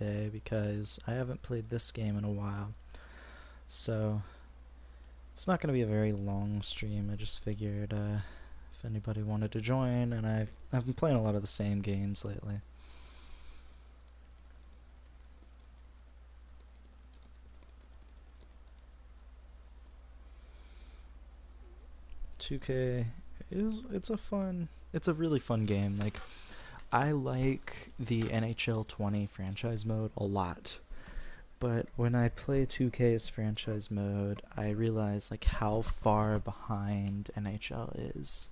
today because I haven't played this game in a while. So it's not going to be a very long stream. I just figured if anybody wanted to join, and I've been playing a lot of the same games lately. 2K it's a really fun game. Like I like the NHL 20 franchise mode a lot. But when I play 2K's franchise mode, I realize like how far behind NHL is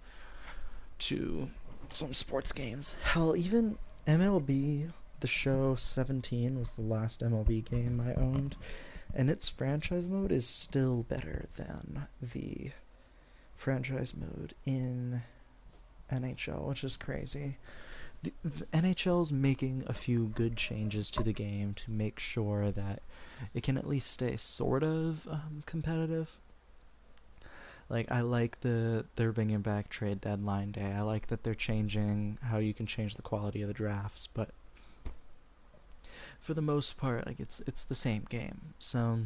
to some sports games. Hell, even MLB, the show 17 was the last MLB game I owned, and its franchise mode is still better than the franchise mode in NHL, which is crazy. The NHL's making a few good changes to the game to make sure that it can at least stay sort of competitive. Like I like they're bringing back trade deadline day. I like that they're changing how you can change the quality of the drafts, but for the most part, like it's the same game. So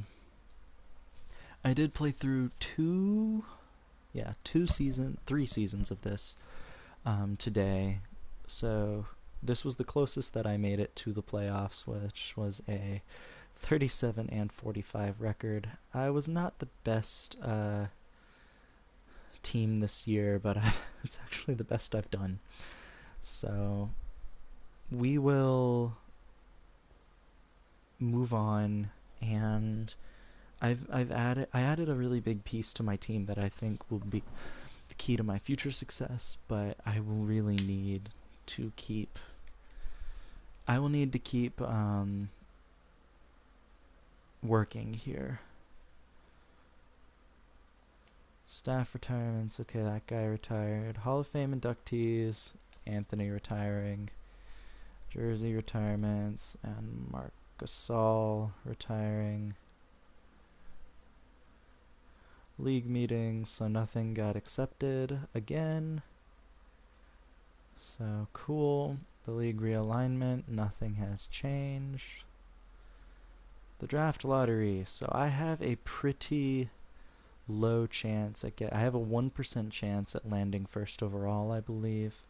I did play through three seasons of this today. So this was the closest that I made it to the playoffs, which was a 37 and 45 record. I was not the best team this year, but it's actually the best I've done. So we will move on, and I added a really big piece to my team that I think will be the key to my future success. But to keep I will need to keep working here. Staff retirements. Okay, that guy retired. Hall of Fame inductees. Anthony retiring. Jersey retirements. And Marc Gasol retiring. League meetings, so nothing got accepted again. So cool. The league realignment, nothing has changed. The draft lottery. So I have a pretty low chance I have a 1% chance at landing first overall, I believe.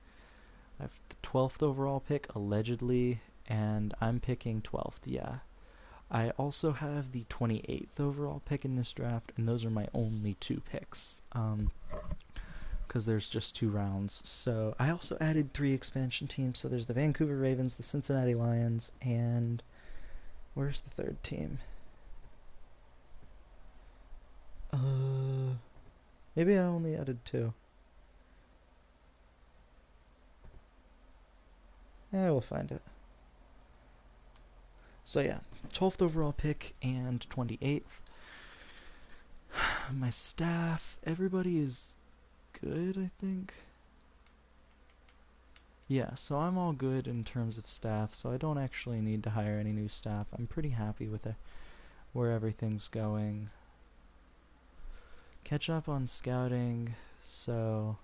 I have the 12th overall pick allegedly, and I'm picking 12th. Yeah. I also have the 28th overall pick in this draft, and those are my only two picks. Because there's just 2 rounds. So I also added 3 expansion teams. So there's the Vancouver Ravens, the Cincinnati Lions, and where's the third team? Maybe I only added 2. Yeah, we'll find it. So yeah, 12th overall pick and 28th. My staff, everybody is good, I think. Yeah, so I'm all good in terms of staff, so I don't actually need to hire any new staff. I'm pretty happy with where everything's going. Catch up on scouting, so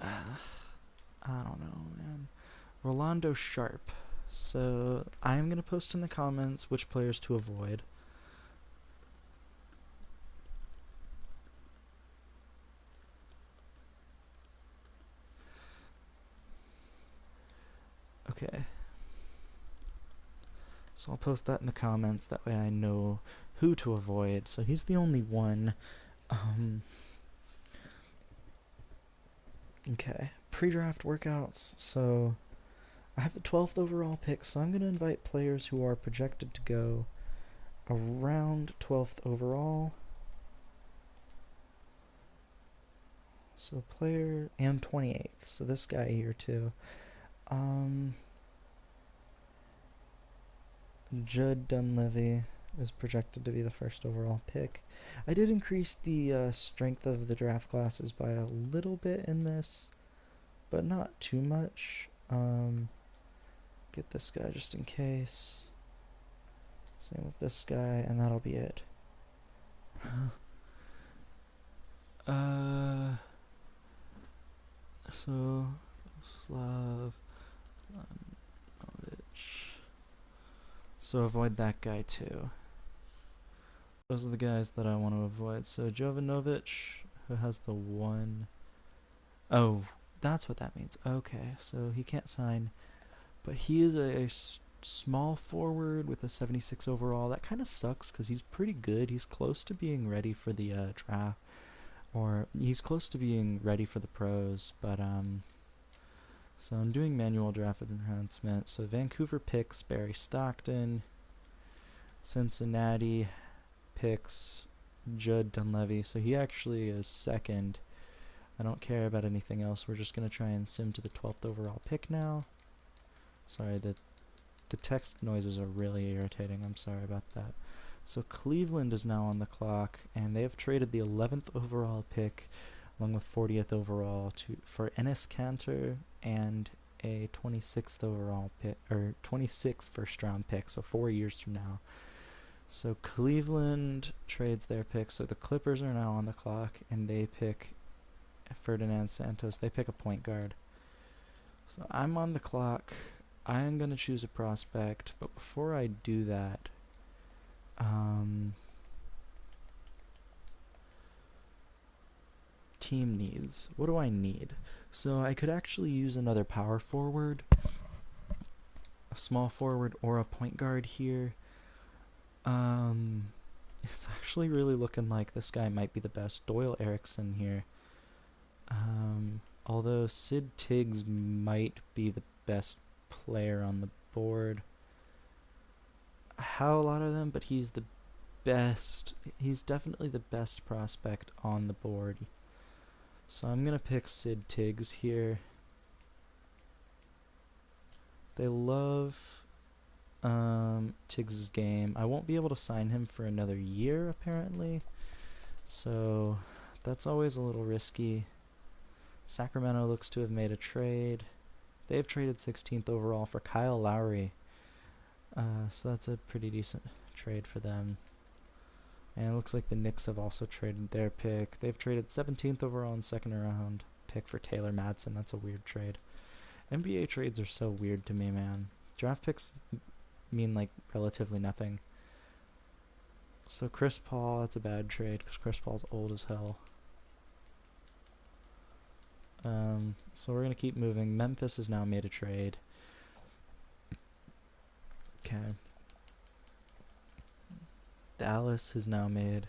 I don't know, man. Rolando Sharp. So I'm gonna post in the comments which players to avoid. Okay. So I'll post that in the comments. That way I know who to avoid. So he's the only one. Okay. Pre-draft workouts. So I have the 12th overall pick, so I'm going to invite players who are projected to go around 12th overall. So player and 28th. So this guy here too. Judd Dunleavy is projected to be the first overall pick. I did increase the strength of the draft classes by a little bit in this, but not too much. Get this guy just in case. Same with this guy, and that'll be it. So Slav So avoid that guy too. Those are the guys that I want to avoid. So Jovanovic, who has the one... Oh, that's what that means. Okay, so he can't sign. But he is a small forward with a 76 overall. That kind of sucks because he's pretty good. He's close to being ready for the draft. Or he's close to being ready for the pros. But, so I'm doing manual draft enhancement. So Vancouver picks Barry Stockton. Cincinnati picks Judd Dunleavy. So he actually is second. I don't care about anything else. We're just going to try and sim to the 12th overall pick now. Sorry, the text noises are really irritating. I'm sorry about that. So Cleveland is now on the clock, and they have traded the 11th overall pick along with 40th overall for Enes Kanter and a 26th overall pick, or 26th first round pick, so 4 years from now. So Cleveland trades their pick, so the Clippers are now on the clock, and they pick Ferdinand Santos. They pick a point guard. So I'm on the clock. I am going to choose a prospect, but before I do that, team needs. What do I need? So I could actually use another power forward, a small forward, or a point guard here. It's actually really looking like this guy might be the best. Doyle Erickson here. Although Sid Tiggs might be the best player on the board. How a lot of them, but he's the best. He's definitely the best prospect on the board. So I'm going to pick Sid Tiggs here. They love Tiggs' game. I won't be able to sign him for another year, apparently. So that's always a little risky. Sacramento looks to have made a trade. They've traded 16th overall for Kyle Lowry. So that's a pretty decent trade for them. And it looks like the Knicks have also traded their pick. They've traded 17th overall and second round pick for Taylor Madsen. That's a weird trade. NBA trades are so weird to me, man. Draft picks mean like relatively nothing. So Chris Paul, that's a bad trade because Chris Paul's old as hell. So we're going to keep moving. Memphis has now made a trade. Okay. Dallas has now made.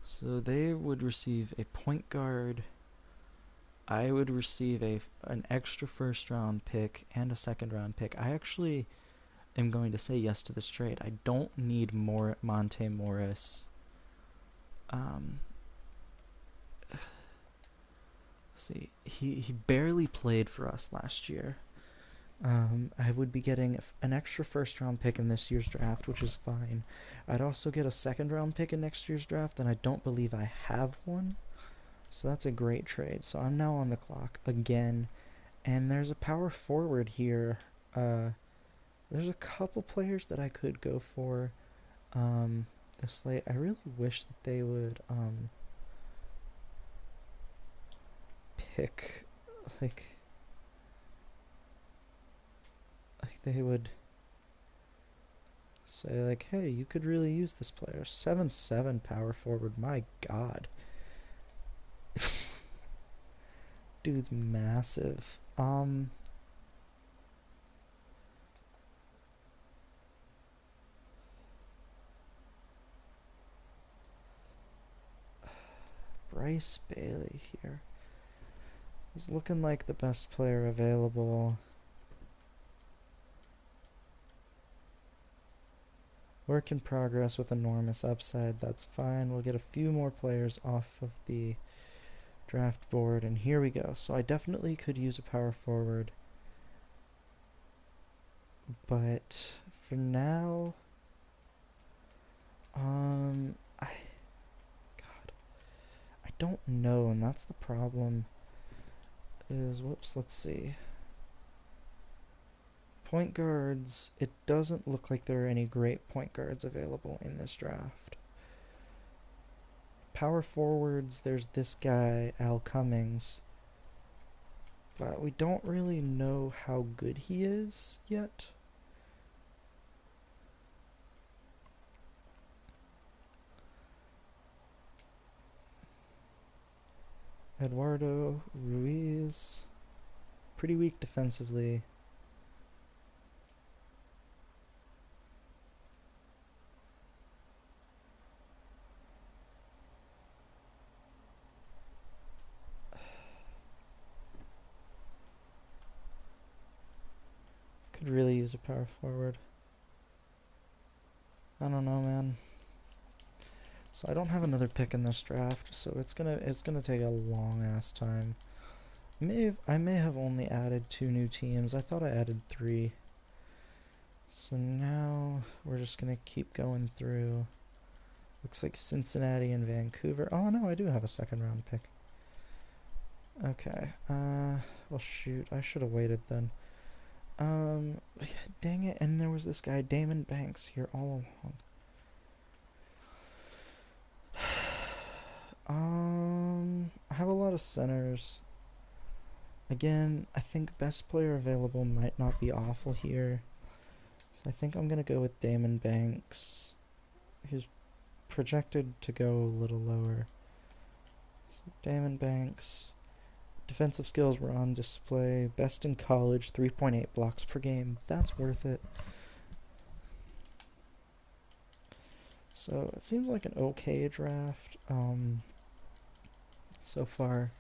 So they would receive a point guard. I would receive an extra first round pick and a second round pick. I actually am going to say yes to this trade. I don't need more Monte Morris. See, he barely played for us last year. I would be getting an extra first round pick in this year's draft, which is fine. I'd also get a second round pick in next year's draft, and I don't believe I have one. So that's a great trade. So I'm now on the clock again, and there's a power forward here. There's a couple players that I could go for. The slate. I really wish that they would pick like they would say like, hey, you could really use this player. 7'7" power forward. My God. Dude's massive. Bryce Bailey here. He's looking like the best player available. Work in progress with enormous upside. That's fine. We'll get a few more players off of the draft board, and here we go. So I definitely could use a power forward, but for now, I don't know, and that's the problem. Whoops, let's see. Point guards, it doesn't look like there are any great point guards available in this draft. Power forwards, there's this guy, Al Cummings, but we don't really know how good he is yet. Eduardo Ruiz, pretty weak defensively. Could really use a power forward. I don't know, man. So I don't have another pick in this draft, so it's gonna take a long ass time. I may have only added 2 new teams. I thought I added 3. So now we're just gonna keep going through. Looks like Cincinnati and Vancouver. Oh no, I do have a second round pick. Okay. Well shoot, I should have waited then. Dang it, and there was this guy, Damon Banks, here all along. I have a lot of centers. Again, I think best player available might not be awful here. So I think I'm going to go with Damon Banks. He's projected to go a little lower. So Damon Banks. Defensive skills were on display. Best in college, 3.8 blocks per game. That's worth it. So it seems like an okay draft so far.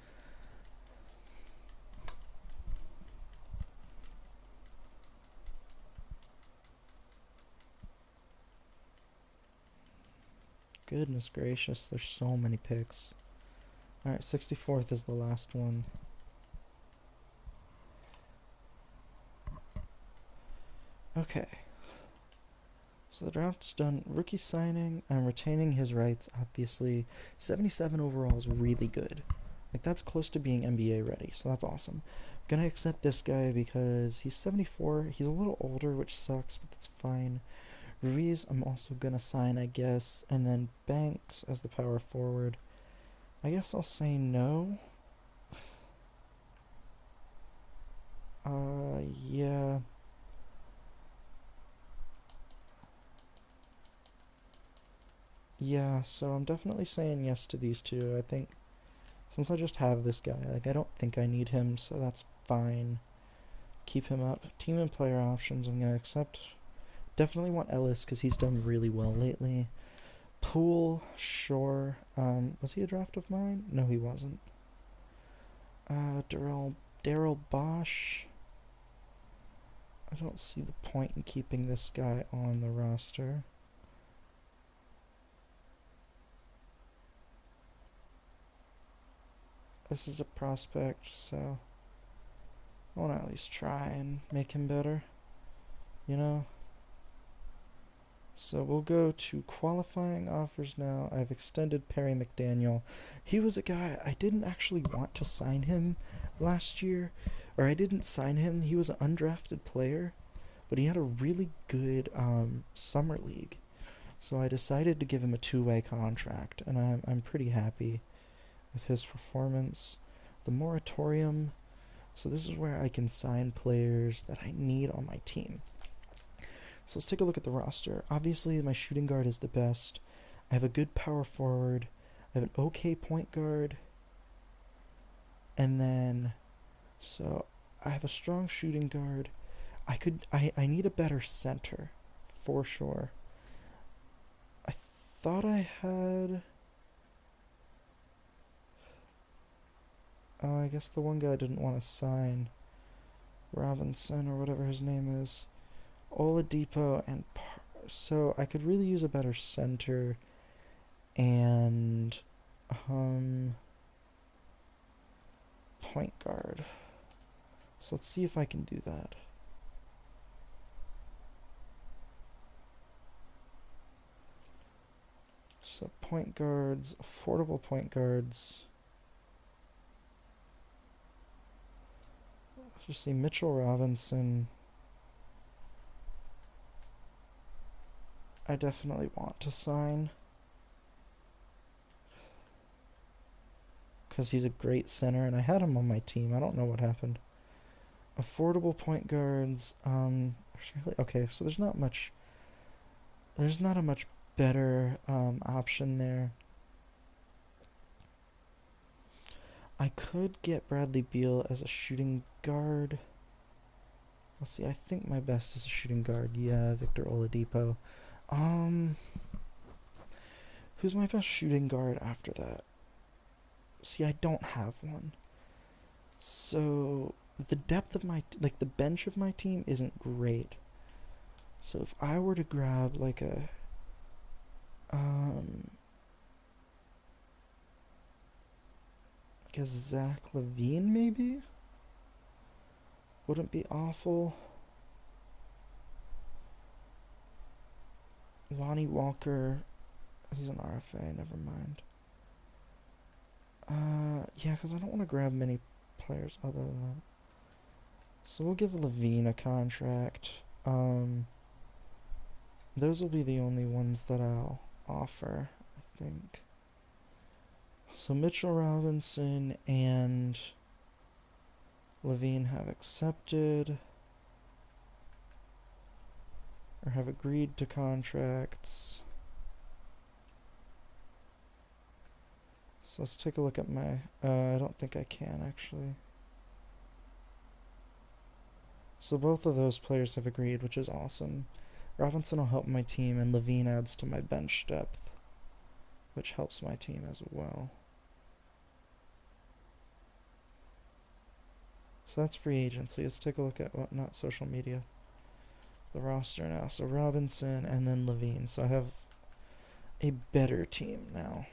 Goodness gracious, there's so many picks. Alright, 64th is the last one. Okay. So the draft's done. Rookie signing, I'm retaining his rights, obviously. 77 overall is really good. Like, that's close to being NBA ready, so that's awesome. I'm gonna accept this guy because he's 74. He's a little older, which sucks, but that's fine. Ruiz, I'm also gonna sign, I guess. And then Banks as the power forward. I guess I'll say no. Yeah. Yeah, so I'm definitely saying yes to these two. I think since I just have this guy, like I don't think I need him, so that's fine. Keep him up. Team and player options, I'm gonna accept. Definitely want Ellis because he's done really well lately. Poole, sure. Was he a draft of mine? No, he wasn't. Daryl Bosch. I don't see the point in keeping this guy on the roster. This is a prospect, so I want to at least try and make him better, you know? So we'll go to qualifying offers now. I've extended Perry McDaniel. He was a guy, I didn't actually want to sign him last year, or I didn't sign him. He was an undrafted player, but he had a really good summer league. So I decided to give him a 2-way contract, and I'm pretty happy with his performance. The moratorium. So this is where I can sign players that I need on my team. So let's take a look at the roster. Obviously, my shooting guard is the best. I have a good power forward. I have an okay point guard. And then, so I have a strong shooting guard. I need a better center, for sure. I thought I had. Oh, I guess the one guy didn't want to sign. Robinson or whatever his name is. Oladipo and so I could really use a better center and point guard. So let's see if I can do that. So point guards, affordable point guards. Let's just see Mitchell Robinson. I definitely want to sign because he's a great center and I had him on my team. I don't know what happened. Affordable point guards. Okay, so there's not much. There's not a much better option there. I could get Bradley Beal as a shooting guard. Let's see, I think my best is a shooting guard. Yeah, Victor Oladipo. Um, who's my best shooting guard after that? See, I don't have one. So the depth of like the bench of my team isn't great. So if I were to grab like um a Zach LaVine maybe wouldn't be awful. Lonnie Walker, he's an RFA. Never mind. Yeah, because I don't want to grab many players other than that. So we'll give LaVine a contract. Those will be the only ones that I'll offer, I think. So Mitchell Robinson and LaVine have accepted or have agreed to contracts. So let's take a look at my... I don't think I can, actually. So both of those players have agreed, which is awesome. Robinson will help my team, and LaVine adds to my bench depth, which helps my team as well. So that's free agency. Let's take a look at what not social media. The roster now. So Robinson and then LaVine. So I have a better team now.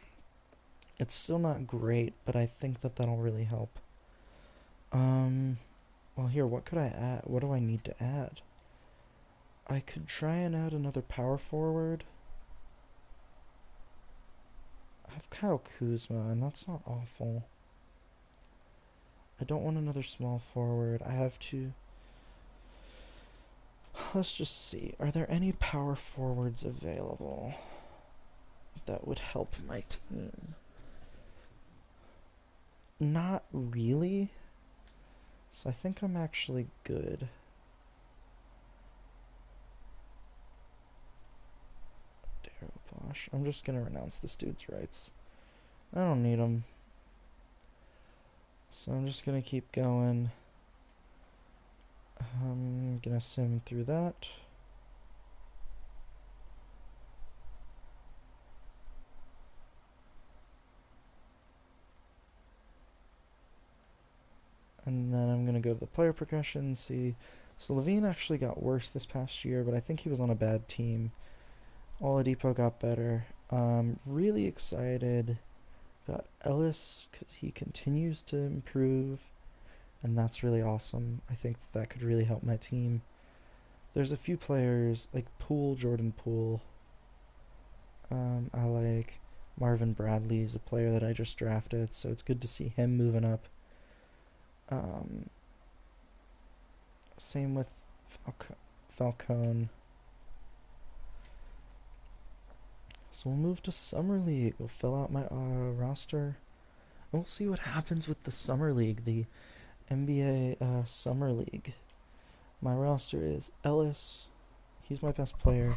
It's still not great, but I think that that'll really help. Well, here, what could I add? What do I need to add? I could try and add another power forward. I have Kyle Kuzma, and that's not awful. I don't want another small forward. I have to... Let's just see. Are there any power forwards available that would help my team? Not really. So I think I'm actually good. Darryl Bosch. I'm just gonna renounce this dude's rights. I don't need him. So I'm just gonna keep going. I'm gonna sim through that. And then I'm gonna go to the player progression and see. So LaVine actually got worse this past year, but I think he was on a bad team. Oladipo got better. Really excited about Ellis because he continues to improve, and that's really awesome. I think that could really help my team. There's a few players like Jordan Poole. I like Marvin Bradley is a player that I just drafted, so it's good to see him moving up. Same with Falcone. So we'll move to Summer League. We'll fill out my roster. And we'll see what happens with the Summer League, the NBA Summer League. My roster is Ellis. He's my best player.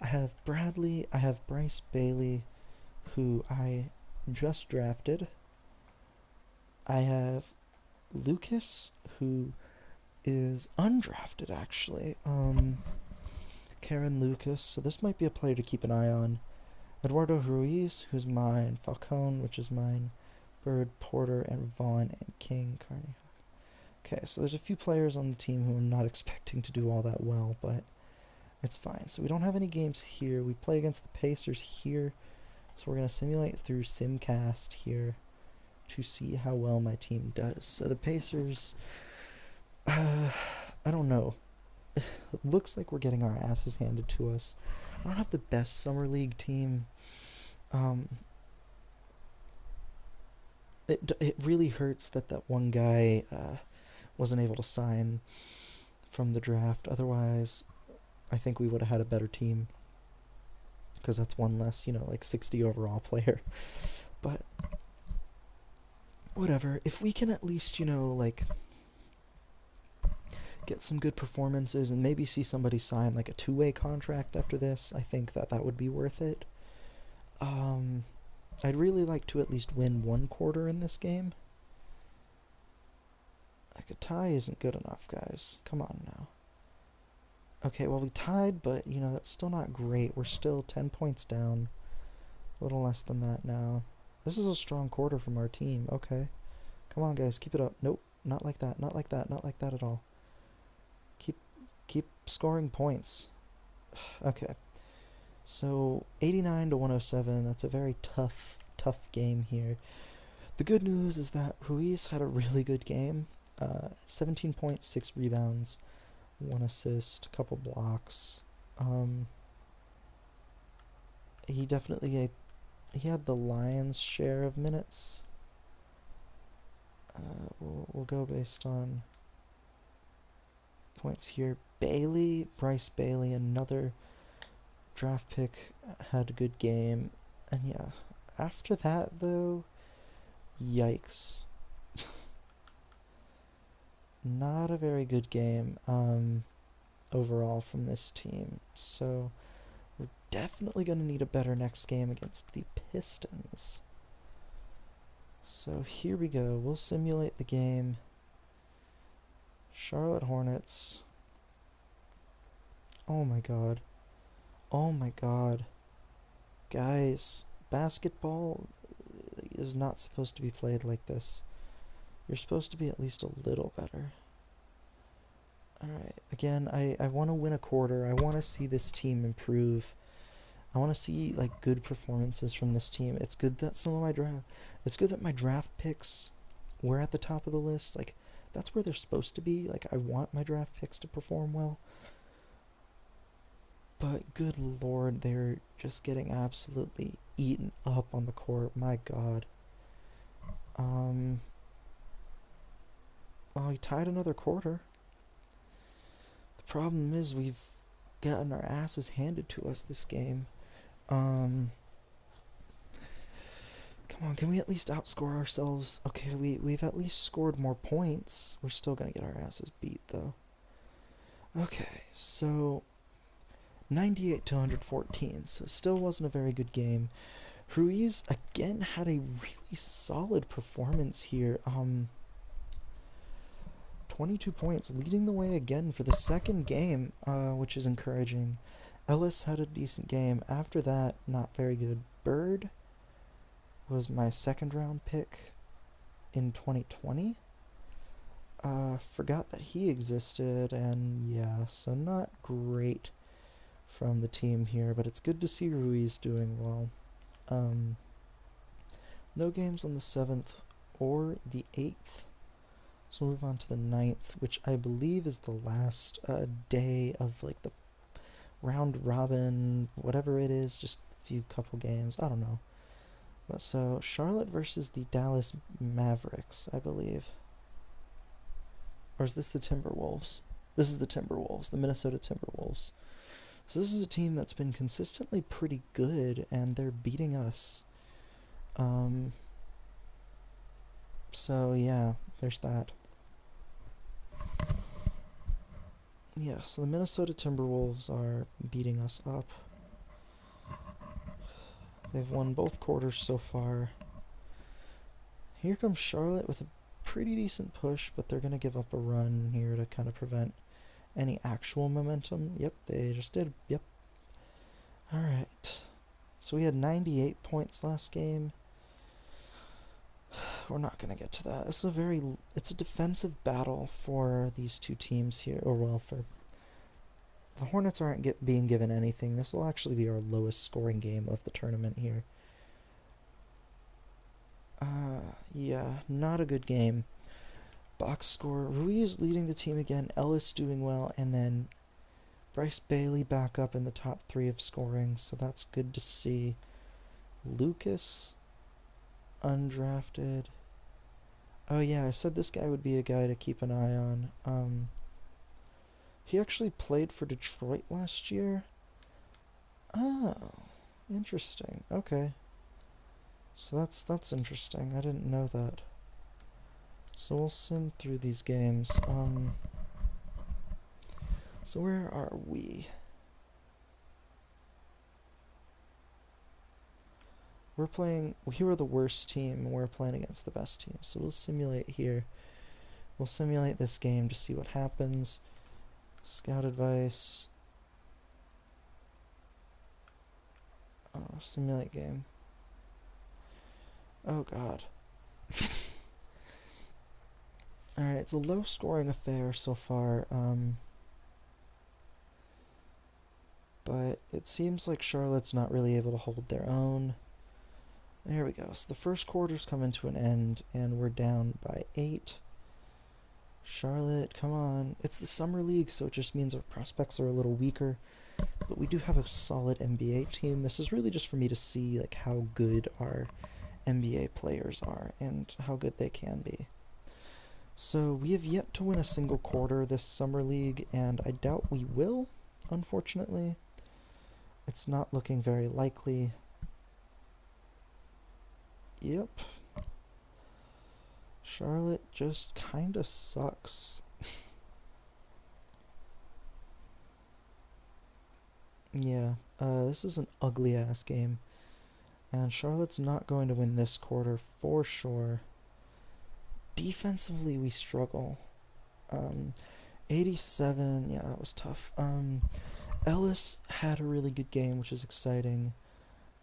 I have Bradley. I have Bryce Bailey, who I just drafted. I have Lucas, who is undrafted, actually. Karen Lucas. So this might be a player to keep an eye on. Eduardo Ruiz, who's mine. Falcone, which is mine. Bird, Porter, and Vaughn, and King, Carney. Okay, so there's a few players on the team who I'm not expecting to do all that well, but it's fine. So we don't have any games here. We play against the Pacers here. So we're going to simulate through Simcast here to see how well my team does. So the Pacers, I don't know. It looks like we're getting our asses handed to us. I don't have the best Summer League team. It really hurts that one guy wasn't able to sign from the draft. Otherwise, I think we would have had a better team. Because that's one less, like 60 overall player. But whatever. If we can at least, like get some good performances and maybe see somebody sign like a two-way contract after this, I think that would be worth it. I'd really like to at least win one quarter in this game. Like a tie isn't good enough, guys. Come on now. Okay, well we tied, but you know, that's still not great. We're still 10 points down. A little less than that now. This is a strong quarter from our team. Okay. Come on, guys, keep it up. Nope, not like that. Not like that. Not like that at all. Keep keep scoring points. Okay. So 89 to 107. That's a very tough game here. The good news is that Ruiz had a really good game. 17 points, 6 rebounds, 1 assist, a couple blocks. Um, he definitely he had the lion's share of minutes. We'll go based on points here. Bryce Bailey, another draft pick, had a good game. And yeah, after that though, yikes. Not a very good game overall from this team. So we're definitely going to need a better next game against the Pistons. So here we go. We'll simulate the game. Charlotte Hornets. Oh my god. Oh my god. Guys, basketball is not supposed to be played like this. You're supposed to be at least a little better. Alright, again, I want to win a quarter. I want to see this team improve. I want to see like good performances from this team. It's good that it's good that my draft picks were at the top of the list. Like that's where they're supposed to be. Like I want my draft picks to perform well. But good lord, they're just getting absolutely eaten up on the court. My god. Well, we tied another quarter. The problem is we've gotten our asses handed to us this game. Come on, can we at least outscore ourselves? Okay, we've at least scored more points. We're still gonna get our asses beat, though. Okay, so 98 to 114, so still wasn't a very good game. Ruiz, again, had a really solid performance here. 22 points, leading the way again for the second game, which is encouraging. Ellis had a decent game. After that, not very good. Bird was my second round pick in 2020. Forgot that he existed, and yeah, so not great from the team here, but it's good to see Ruiz doing well. No games on the 7th or the 8th. So we'll move on to the 9th, which I believe is the last day of like the round robin, whatever it is, just a few couple games. I don't know. But so Charlotte versus the Dallas Mavericks, I believe. Or is this the Timberwolves? This is the Timberwolves, the Minnesota Timberwolves. So this is a team that's been consistently pretty good, and they're beating us. So yeah, there's that. Yeah, so the Minnesota Timberwolves are beating us up. They've won both quarters so far. Here comes Charlotte with a pretty decent push, but they're going to give up a run here to kind of prevent any actual momentum. Yep, they just did. Yep. Alright. So we had 98 points last game. We're not going to get to that. It's a defensive battle for these two teams here, or well, for the Hornets aren't being given anything. This will actually be our lowest scoring game of the tournament here. Yeah, not a good game. Box score, Ruiz leading the team again, Ellis doing well, and then Bryce Bailey back up in the top 3 of scoring, so that's good to see. Lucas, undrafted. Oh yeah, I said this guy would be a guy to keep an eye on. He actually played for Detroit last year. Oh, interesting. Okay. So that's interesting. I didn't know that. So we'll sim through these games. So where are we? We were the worst team, and we're playing against the best team. So we'll simulate here. We'll simulate this game to see what happens. Scout advice. Oh, simulate game. Oh god. Alright, it's a low scoring affair so far, but it seems like Charlotte's not really able to hold their own. There we go. So the first quarter's coming to an end, and we're down by 8. Charlotte, come on. It's the Summer League, so it just means our prospects are a little weaker. But we do have a solid NBA team. This is really just for me to see like how good our NBA players are and how good they can be. So we have yet to win a single quarter this Summer League, and I doubt we will, unfortunately. It's not looking very likely. Yep. Charlotte just kinda sucks. Yeah, this is an ugly ass game. And Charlotte's not going to win this quarter for sure. Defensively, we struggle. 87, yeah, that was tough. Ellis had a really good game, which is exciting.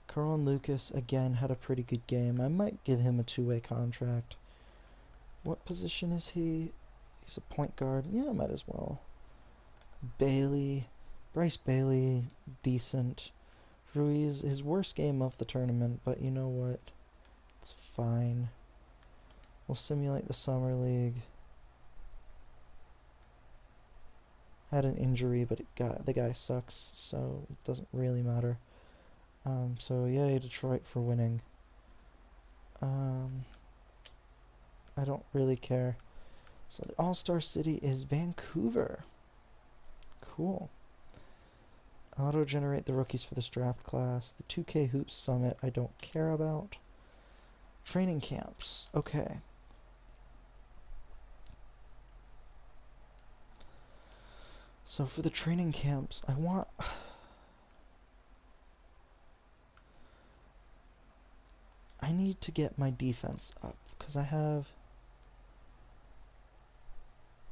Carl Lucas, again, had a pretty good game. I might give him a two-way contract. What position is he? He's a point guard. Yeah, I might as well. Bailey, Bryce Bailey, decent. Ruiz, his worst game of the tournament, but you know what? It's fine. We'll simulate the Summer League. Had an injury, but the guy sucks, so it doesn't really matter. So yay Detroit for winning. I don't really care. So the All-Star City is Vancouver. Cool. Auto-generate the rookies for this draft class. The 2K Hoops Summit I don't care about. Training camps. Okay. So for the training camps, I need to get my defense up, because I have...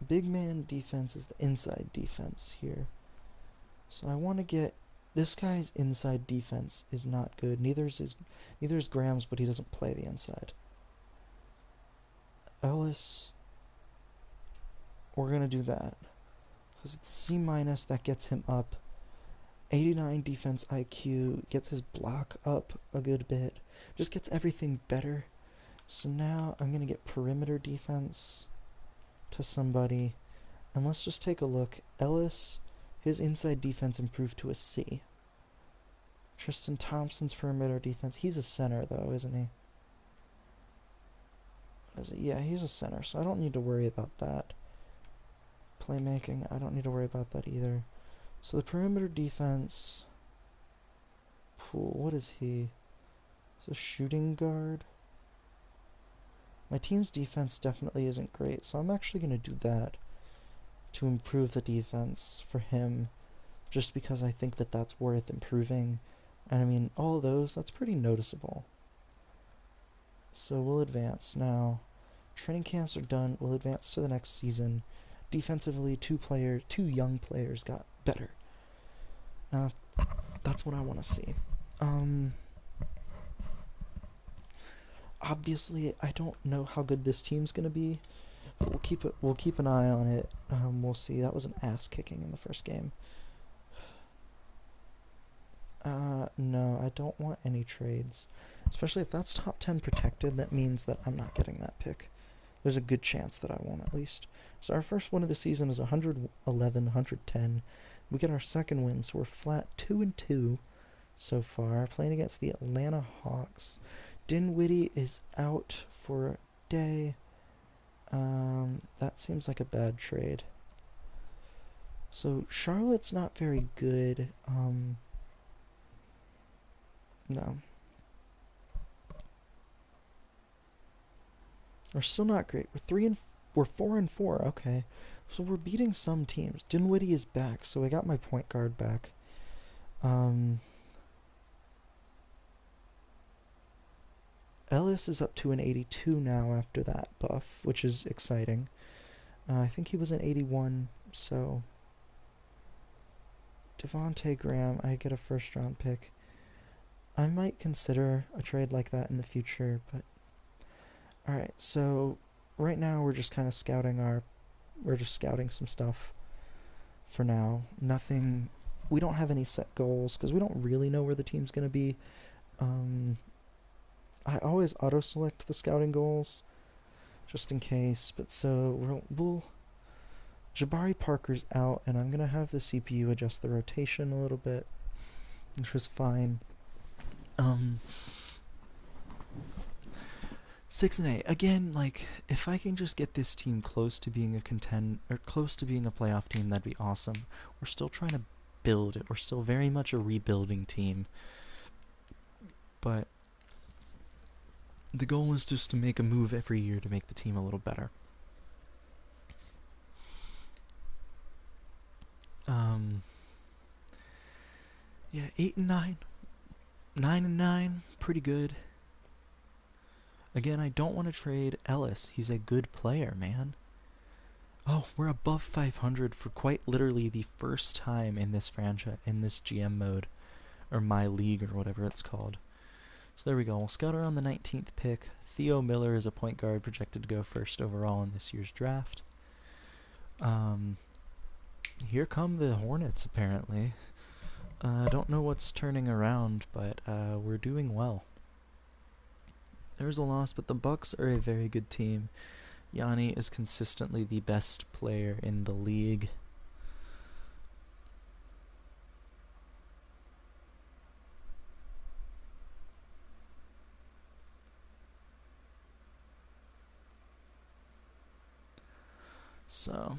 Big man defense is the inside defense here. So I want to get... This guy's inside defense is not good. Neither is Graham's, but he doesn't play the inside. Ellis... We're going to do that. Because it's C-, that gets him up. 89 defense IQ, gets his block up a good bit. Just gets everything better. So now I'm going to get perimeter defense to somebody. And let's just take a look. Ellis, his inside defense improved to a C. Tristan Thompson's perimeter defense. He's a center, though, isn't he? What is it? Yeah, he's a center, so I don't need to worry about that. Playmaking, I don't need to worry about that either. So the perimeter defense... Poole, what is he? He's a shooting guard. My team's defense definitely isn't great, so I'm actually going to do that to improve the defense for him, just because I think that that's worth improving. And I mean, all of those, that's pretty noticeable. So we'll advance now. Training camps are done. We'll advance to the next season. Defensively, two young players got better. That's what I want to see. Obviously, I don't know how good this team's gonna be, but we'll keep an eye on it. We'll see. That was an ass kicking in the first game. No, I don't want any trades, especially if that's top 10 protected. That means that I'm not getting that pick. There's a good chance that I won't, at least. So our first win of the season is 111, 110. We get our second win, so we're flat 2-2 so far, playing against the Atlanta Hawks. Dinwiddie is out for a day. That seems like a bad trade. So Charlotte's not very good. No. We're still not great. We're 4-4. Okay, so we're beating some teams. Dinwiddie is back, so I got my point guard back. Ellis is up to an 82 now after that buff, which is exciting. I think he was an 81, so Devonte Graham, I get a first round pick. I might consider a trade like that in the future, but alright, so right now we're just kind of we're just scouting some stuff for now. Nothing, we don't have any set goals because we don't really know where the team's going to be. Um, I always auto select the scouting goals just in case, but so we'll Jabari Parker's out, and I'm gonna have the CPU adjust the rotation a little bit, which was fine. Um, 6-8 again. Like, if I can just get this team close to being a close to being a playoff team, that'd be awesome. We're still trying to build it. We're still very much a rebuilding team, but the goal is just to make a move every year to make the team a little better. Um, yeah, 8-9, 9-9, pretty good. Again, I don't want to trade Ellis. He's a good player, man. Oh, we're above 500 for quite literally the first time in this franchise, in this GM mode, or my league, or whatever it's called. So there we go. We'll scout around the 19th pick. Theo Miller is a point guard projected to go first overall in this year's draft. Here come the Hornets, apparently. I don't know what's turning around, but we're doing well. There's a loss, but the Bucks are a very good team. Yanni is consistently the best player in the league. So,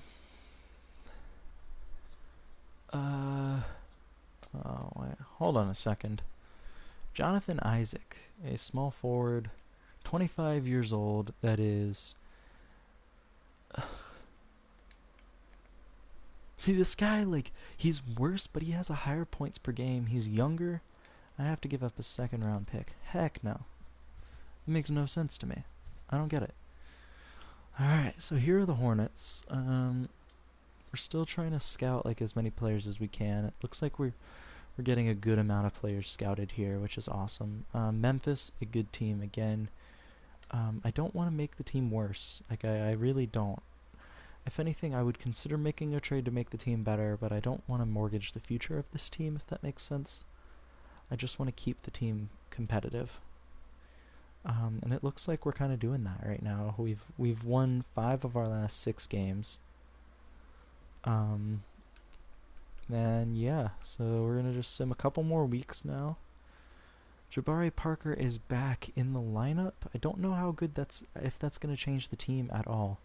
oh wait, hold on a second. Jonathan Isaac, a small forward, 25 years old, that is... See, this guy, like, he's worse, but he has a higher points per game. He's younger. I have to give up a second round pick. Heck no. It makes no sense to me. I don't get it. Alright, so here are the Hornets. We're still trying to scout like as many players as we can. It looks like we're getting a good amount of players scouted here, which is awesome. Memphis, a good team again. I don't want to make the team worse. Like, I really don't. If anything, I would consider making a trade to make the team better, but I don't want to mortgage the future of this team, if that makes sense. I just want to keep the team competitive. And it looks like we're kind of doing that right now. We've won 5 of our last 6 games. And yeah, so we're gonna just sim a couple more weeks now. Jabari Parker is back in the lineup. I don't know how good if that's gonna change the team at all.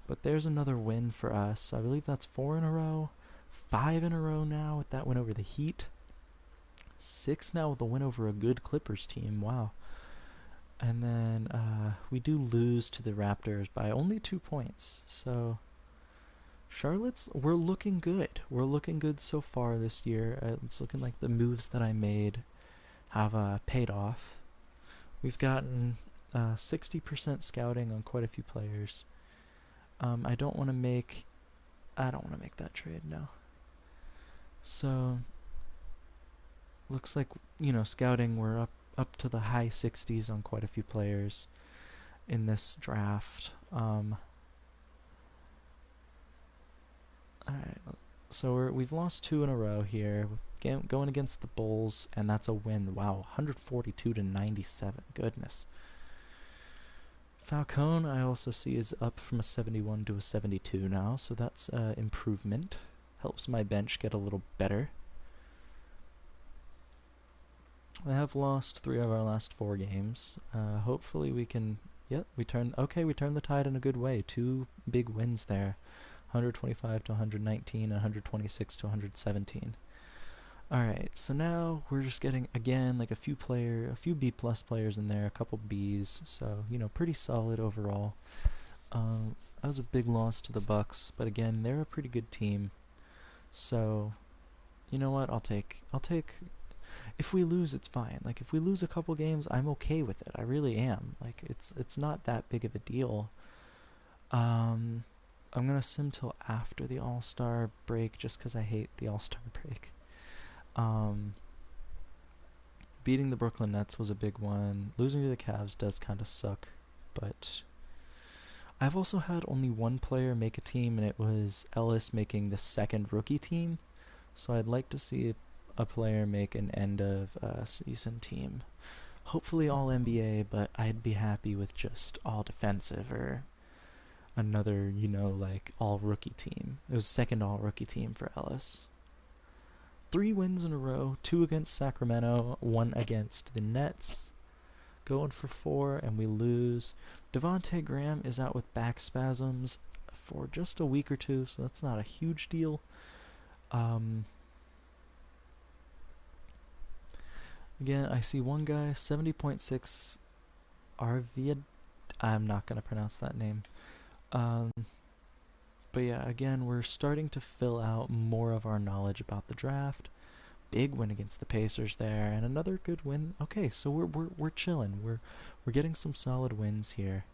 But there's another win for us. I believe that's 4 in a row, 5 in a row now with that win over the Heat. 6 now with a win over a good Clippers team. Wow. And then we do lose to the Raptors by only 2 points. So we're looking good. We're looking good so far this year. It's looking like the moves that I made have paid off. We've gotten 60% scouting on quite a few players. I don't want to make that trade now. So looks like, scouting, we're up to the high 60s on quite a few players in this draft. Alright, so we've lost 2 in a row here, going against the Bulls, and that's a win. Wow, 142 to 97. Goodness. Falcone, I also see, is up from a 71 to a 72 now, so that's improvement. Helps my bench get a little better. I have lost 3 of our last 4 games. Hopefully we can... Yep, we turned the tide in a good way. 2 big wins there. 125 to 119 and 126 to 117. Alright, so now we're just getting, again, like a few B+ players in there, a couple Bs, so, pretty solid overall. That was a big loss to the Bucks, but again, they're a pretty good team. So, you know what, I'll take... If we lose, it's fine. Like, if we lose a couple games, I'm okay with it. I really am. Like, it's not that big of a deal. I'm gonna sim till after the All-Star break just because I hate the All-Star break. Um, Beating the Brooklyn Nets was a big one. Losing to the Cavs does kind of suck, but I've also had only one player make a team, and it was Ellis making the second rookie team. So I'd like to see a player make an end of season team. Hopefully all NBA, but I'd be happy with just all defensive or another, like all rookie team. It was second all rookie team for Ellis. 3 wins in a row, 2 against Sacramento, 1 against the Nets. Going for 4, and we lose. Devonte Graham is out with back spasms for just a week or two, so that's not a huge deal. Again, I see one guy, 70.6 Arviad. I'm not going to pronounce that name. But yeah, again, we're starting to fill out more of our knowledge about the draft. Big win against the Pacers there, and another good win. Okay, so we're chilling. We're getting some solid wins here.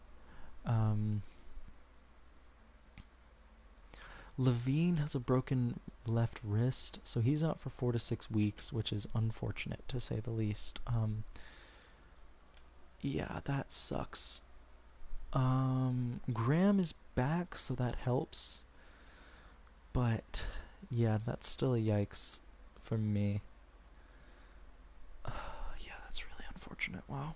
Levine has a broken left wrist, so he's out for 4 to 6 weeks, which is unfortunate to say the least. Yeah, that sucks. Graham is back, so that helps. But yeah, that's still a yikes for me. Yeah, that's really unfortunate. Wow.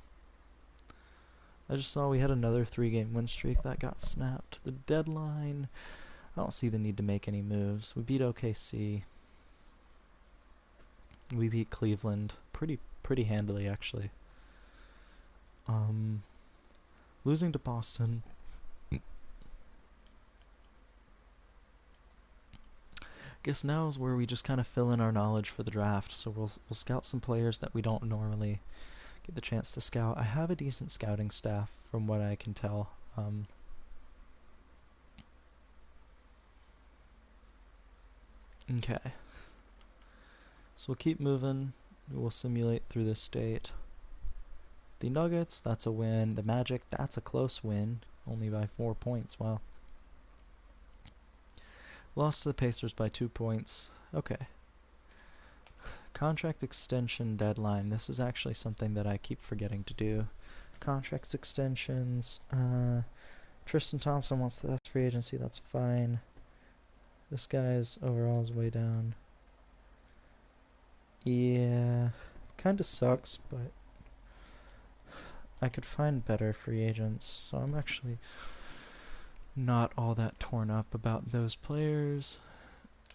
I just saw we had another 3-game win streak that got snapped. The deadline, I don't see the need to make any moves. We beat OKC. We beat Cleveland pretty handily, actually. Losing to Boston. Guess now is where we just kind of fill in our knowledge for the draft. So we'll scout some players that we don't normally get the chance to scout. I have a decent scouting staff from what I can tell. Okay. So we'll keep moving. We'll simulate through this state. The Nuggets, that's a win. The Magic, that's a close win. Only by 4 points. Wow. Lost to the Pacers by 2 points. Okay. Contract extension deadline. This is actually something that I keep forgetting to do. Contract extensions. Tristan Thompson wants the free agency. That's fine. This guy's overall is way down. Yeah. Kind of sucks, but I could find better free agents. So I'm actually not all that torn up about those players.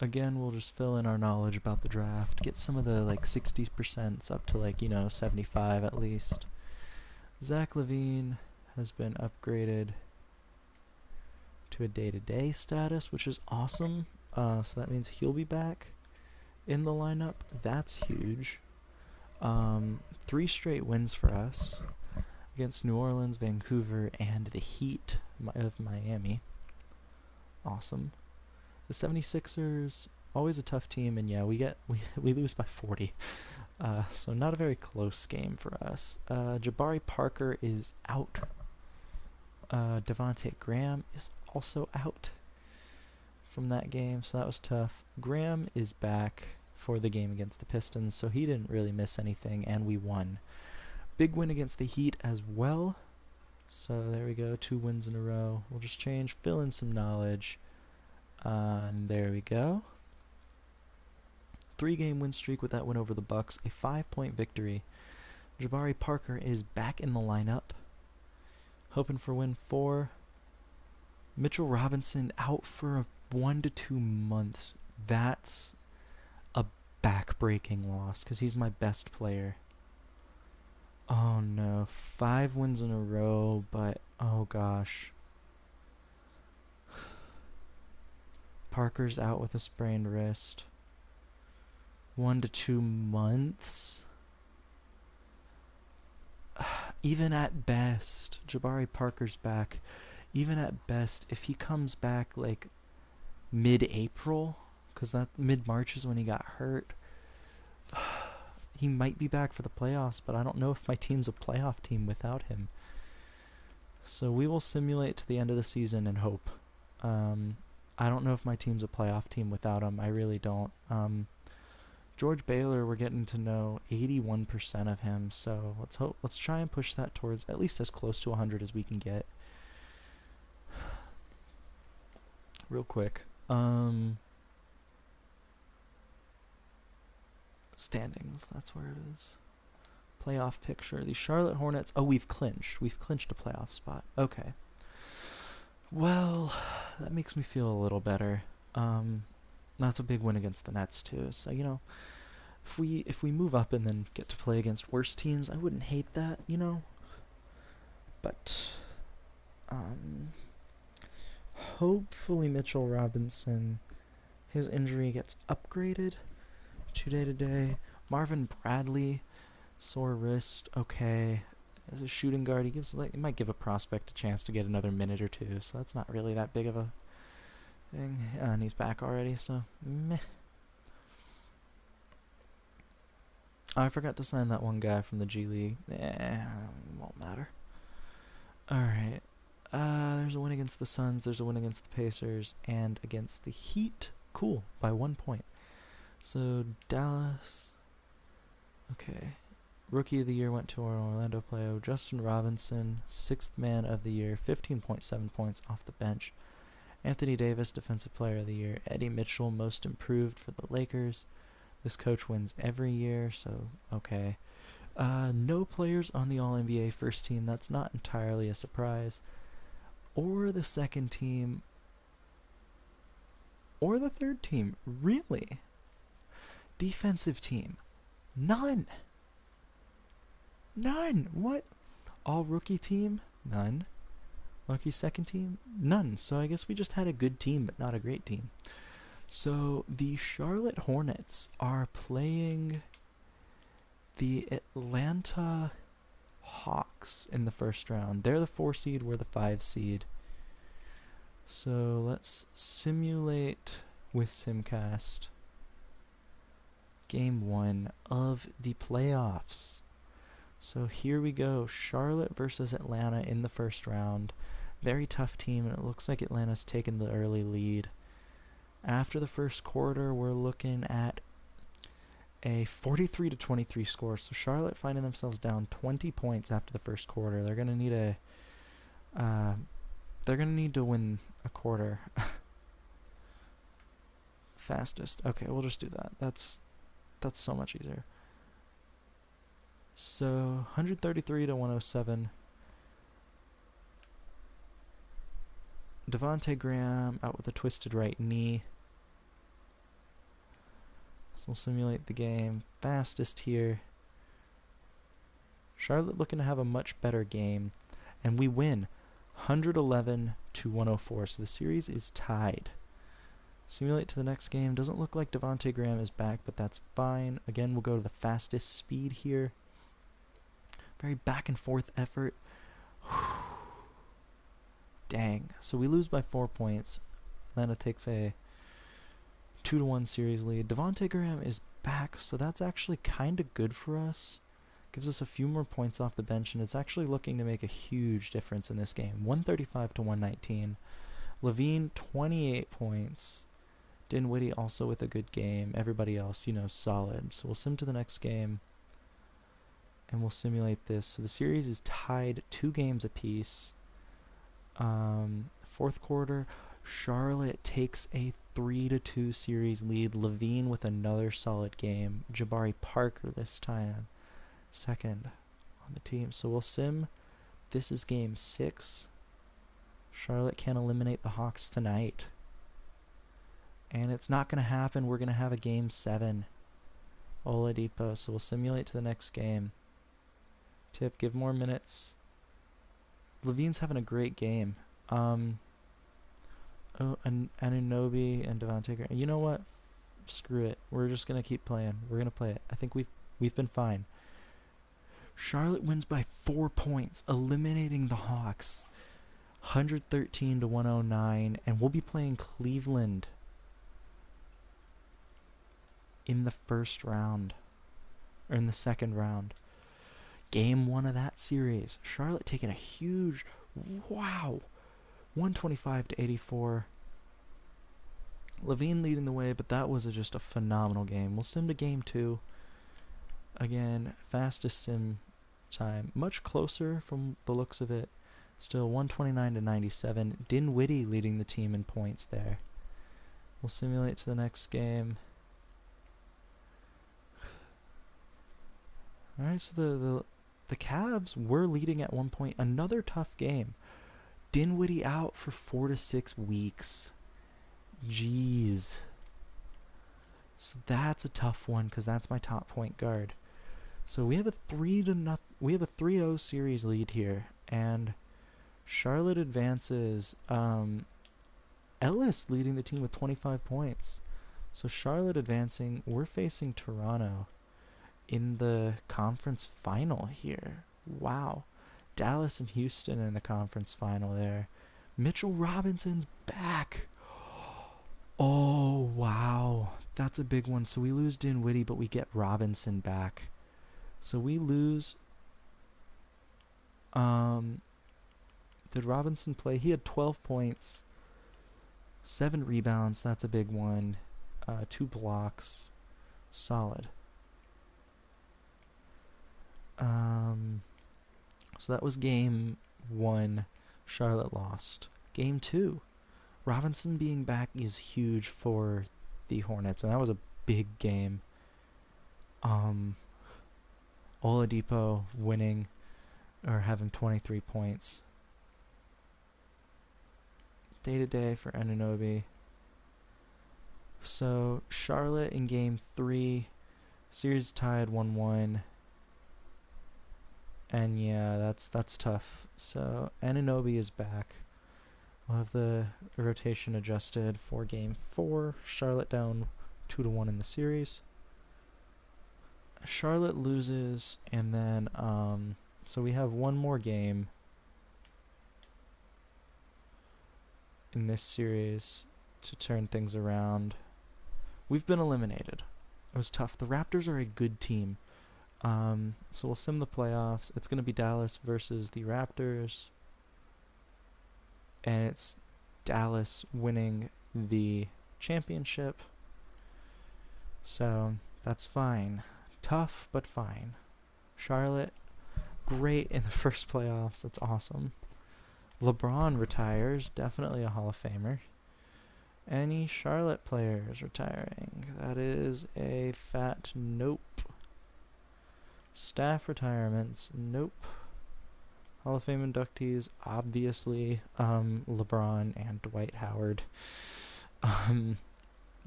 Again, we'll just fill in our knowledge about the draft. Get some of the 60% up to 75 at least. Zach LaVine has been upgraded to a day-to-day status, which is awesome. So that means he'll be back in the lineup. That's huge. 3 straight wins for us against New Orleans, Vancouver, and the Heat of Miami. Awesome. The 76ers, always a tough team, and yeah, we lose by 40. So not a very close game for us. Jabari Parker is out. Devonte Graham is also out from that game, so that was tough. Graham is back for the game against the Pistons, so he didn't really miss anything, and we won. Big win against the Heat as well. So there we go, 2 wins in a row. We'll just fill in some knowledge. And there we go. 3-game win streak with that win over the Bucks. A 5-point victory. Jabari Parker is back in the lineup. Hoping for win 4. Mitchell Robinson out for 1 to 2 months. That's a back-breaking loss because he's my best player. Oh no, 5 wins in a row, but oh gosh. Parker's out with a sprained wrist. 1 to 2 months. Even at best, Jabari Parker's back. Even at best, if he comes back mid-April, because that mid-March is when he got hurt, he might be back for the playoffs, but I don't know if my team's a playoff team without him. So we will simulate to the end of the season and hope. Um, I don't know if my team's a playoff team without him. I really don't. George Baylor, we're getting to know 81% of him, so let's try and push that towards at least as close to 100 as we can get. Real quick. Standings, that's where it is. Playoff picture. The Charlotte Hornets. Oh, we've clinched. We've clinched a playoff spot. Okay. Well, that makes me feel a little better. That's a big win against the Nets too. So if we move up and then get to play against worse teams, I wouldn't hate that. But um, hopefully Mitchell Robinson, his injury gets upgraded to day to day. Marvin Bradley, sore wrist. Okay. As a shooting guard, he might give a prospect a chance to get another minute or two, so that's not really that big of a thing. And he's back already, so meh. Oh, I forgot to sign that one guy from the G League. Won't matter. Alright. There's a win against the Suns, there's a win against the Pacers, and against the Heat. Cool, by 1 point. So, Dallas. Okay. Rookie of the Year went to our Orlando player. Justin Robinson, 6th man of the year, 15.7 points off the bench. Anthony Davis, Defensive Player of the Year. Eddie Mitchell, Most Improved for the Lakers. This coach wins every year, so okay. No players on the All-NBA first team. That's not entirely a surprise. Or the second team. Or the third team. Really? Defensive team. None. None. What? All rookie team? None. Lucky second team? None. So I guess we just had a good team, but not a great team. So the Charlotte Hornets are playing the Atlanta Hawks in the first round. They're the 4 seed, we're the 5 seed. So let's simulate with Simcast Game 1 of the playoffs. So here we go. Charlotte versus Atlanta in the first round. Very tough team, and it looks like Atlanta's taken the early lead. After the first quarter, we're looking at a 43-23 score. So Charlotte finding themselves down 20 points after the first quarter. They're gonna need to win a quarter. Fastest. Okay, we'll just do that. That's so much easier. So 133-107. Devonte Graham out with a twisted right knee. So we'll simulate the game. Fastest here. Charlotte looking to have a much better game. And we win 111-104. So the series is tied. Simulate to the next game. Doesn't look like Devonte Graham is back, but that's fine. Again, we'll go to the fastest speed here. Very back and forth effort. Dang. So we lose by 4 points. Atlanta takes a 2-1 series lead. Devonte Graham is back, so that's actually kind of good for us. Gives us a few more points off the bench, and it's actually looking to make a huge difference in this game. 135-119. Levine, 28 points. Dinwiddie also with a good game. Everybody else, solid. So we'll sim to the next game, and we'll simulate this. So the series is tied 2 games apiece. Fourth quarter, Charlotte takes a 3-2 series lead. Levine with another solid game. Jabari Parker this time, second on the team. So we'll sim. This is game 6. Charlotte can't eliminate the Hawks tonight. And it's not going to happen. We're going to have a game 7. Oladipo. So we'll simulate to the next game. Tip, give more minutes. Levine's having a great game. Anunoby and Devonte Graham. You know what? Screw it. We're just gonna keep playing. We're gonna play it. I think we've been fine. Charlotte wins by 4 points, eliminating the Hawks. 113-109, and we'll be playing Cleveland in the first round, or in the second round. Game 1 of that series. Charlotte taking a huge, wow, 125 to 84. Levine leading the way, but that was just a phenomenal game. We'll sim to game 2. Again, fastest sim time. Much closer from the looks of it. Still 129 to 97. Dinwiddie leading the team in points there. We'll simulate to the next game. Alright, so the Cavs were leading at one point. Another tough game. Dinwiddie out for 4 to 6 weeks. Jeez. So that's a tough one because that's my top point guard. So we have a 3-0 series lead here, and Charlotte advances. Ellis leading the team with 25 points. So Charlotte advancing. We're facing Toronto in the conference final here. Wow. Dallas and Houston in the conference final there. Mitchell Robinson's back. Oh, wow. That's a big one. So we lose Dinwiddie, but we get Robinson back. So we lose. Did Robinson play? He had 12 points, 7 rebounds. That's a big one. 2 blocks. Solid. So that was game 1. Charlotte lost. Game 2. Robinson being back is huge for the Hornets, and that was a big game. Oladipo winning or having 23 points. Day-to-day for Anunoby. So Charlotte in game 3, series tied 1-1. And yeah, that's tough. So Anunoby is back. We'll have the rotation adjusted for game 4. Charlotte down 2-1 in the series. Charlotte loses, and then so we have one more game in this series to turn things around. We've been eliminated. It was tough. The Raptors are a good team. So we'll sim the playoffs. It's going to be Dallas versus the Raptors. And it's Dallas winning the championship. So that's fine. Tough, but fine. Charlotte, great in the first playoffs. That's awesome. LeBron retires. Definitely a Hall of Famer. Any Charlotte players retiring? That is a fat nope. Staff retirements, nope. Hall of Fame inductees, obviously, LeBron and Dwight Howard.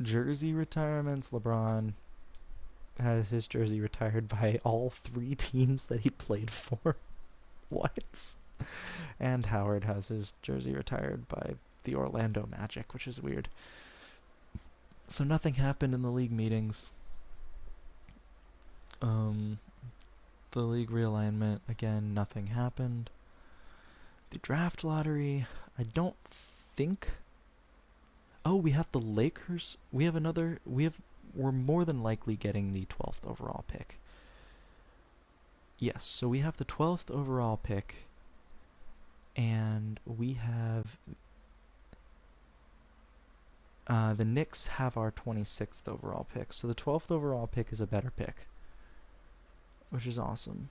Jersey retirements, LeBron has his jersey retired by all 3 teams that he played for. What? And Howard has his jersey retired by the Orlando Magic, which is weird. So nothing happened in the league meetings. The league realignment, again, nothing happened. The draft lottery, I don't think. Oh, we have the Lakers. We're more than likely getting the 12th overall pick. Yes, so we have the 12th overall pick, and we have the Knicks have our 26th overall pick. So the 12th overall pick is a better pick, which is awesome.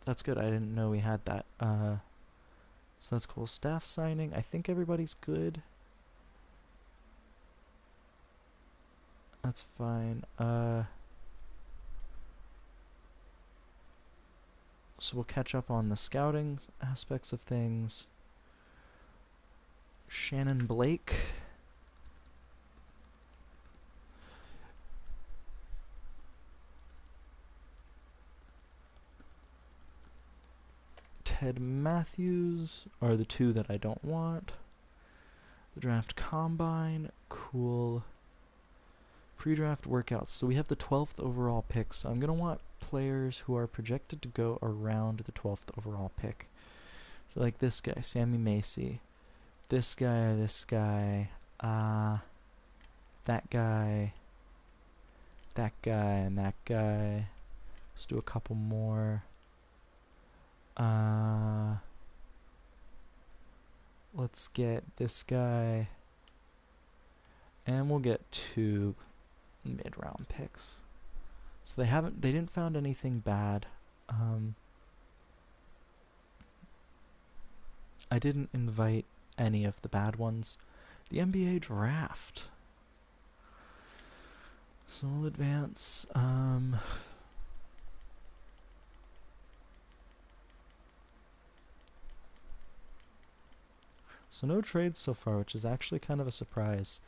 That's good. I didn't know we had that. So that's cool. Staff signing. I think everybody's good. That's fine. So we'll catch up on the scouting aspects of things. Shannon Blake. Ted Matthews are the 2 that I don't want. The draft combine, cool. Pre-draft workouts. So we have the 12th overall pick. So I'm going to want players who are projected to go around the 12th overall pick. So like this guy, Sammy Macy. This guy, that guy, and that guy. Let's do a couple more. Let's get this guy, and we'll get 2 mid-round picks. So they didn't found anything bad. I didn't invite any of the bad ones. The NBA draft. So we'll advance. So no trades so far, which is actually kind of a surprise.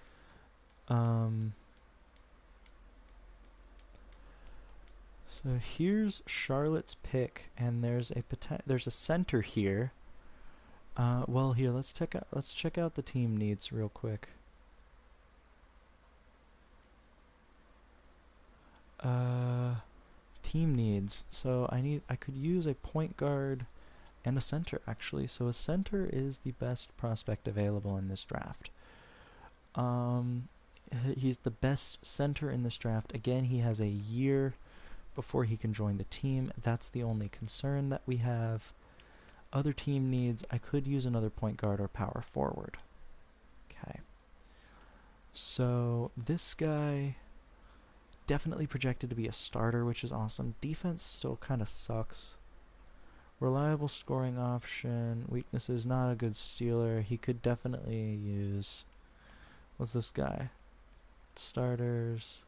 So here's Charlotte's pick, and there's a center here. Well, here let's check out the team needs real quick. Team needs. So I could use a point guard and a center actually. So a center is the best prospect available in this draft. He's the best center in this draft. Again, he has a year before he can join the team. That's the only concern that we have. Other team needs, I could use another point guard or power forward. Okay. So this guy definitely projected to be a starter, which is awesome. Defense still kind of sucks. Reliable scoring option. Weaknesses, not a good stealer. He could definitely use... What's this guy? Starters.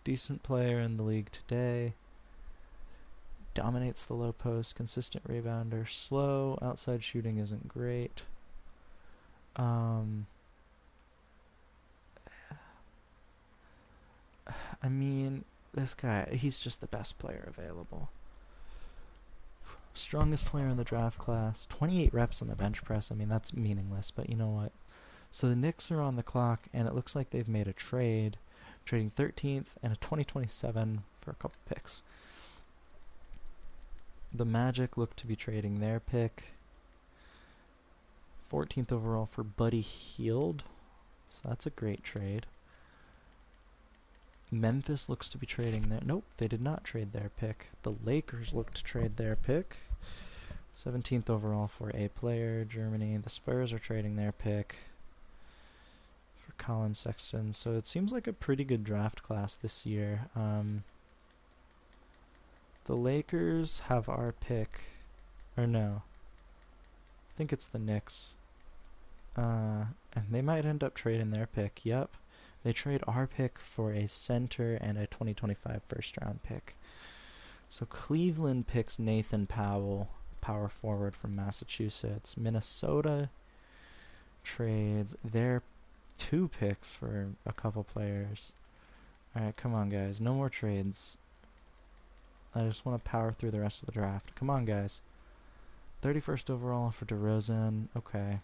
Decent player in the league today. Dominates the low post. Consistent rebounder. Slow. Outside shooting isn't great. I mean, this guy, he's just the best player available. Strongest player in the draft class. 28 reps on the bench press. I mean, that's meaningless, but you know what? So the Knicks are on the clock, and it looks like they've made a trade. Trading 13th and a 2027 for a couple picks. The Magic look to be trading their pick. 14th overall for Buddy Hield. So that's a great trade. Memphis looks to be trading their... Nope, they did not trade their pick. The Lakers look to trade their pick. 17th overall for a player. Germany. The Spurs are trading their pick for Colin Sexton. So it seems like a pretty good draft class this year. The Lakers have our pick. Or no. I think it's the Knicks. And they might end up trading their pick. Yep. They trade our pick for a center and a 2025 first round pick. So Cleveland picks Nathan Powell, power forward from Massachusetts. Minnesota trades their 2 picks for a couple players. Alright, come on guys. No more trades. I just want to power through the rest of the draft. Come on guys. 31st overall for DeRozan. Okay.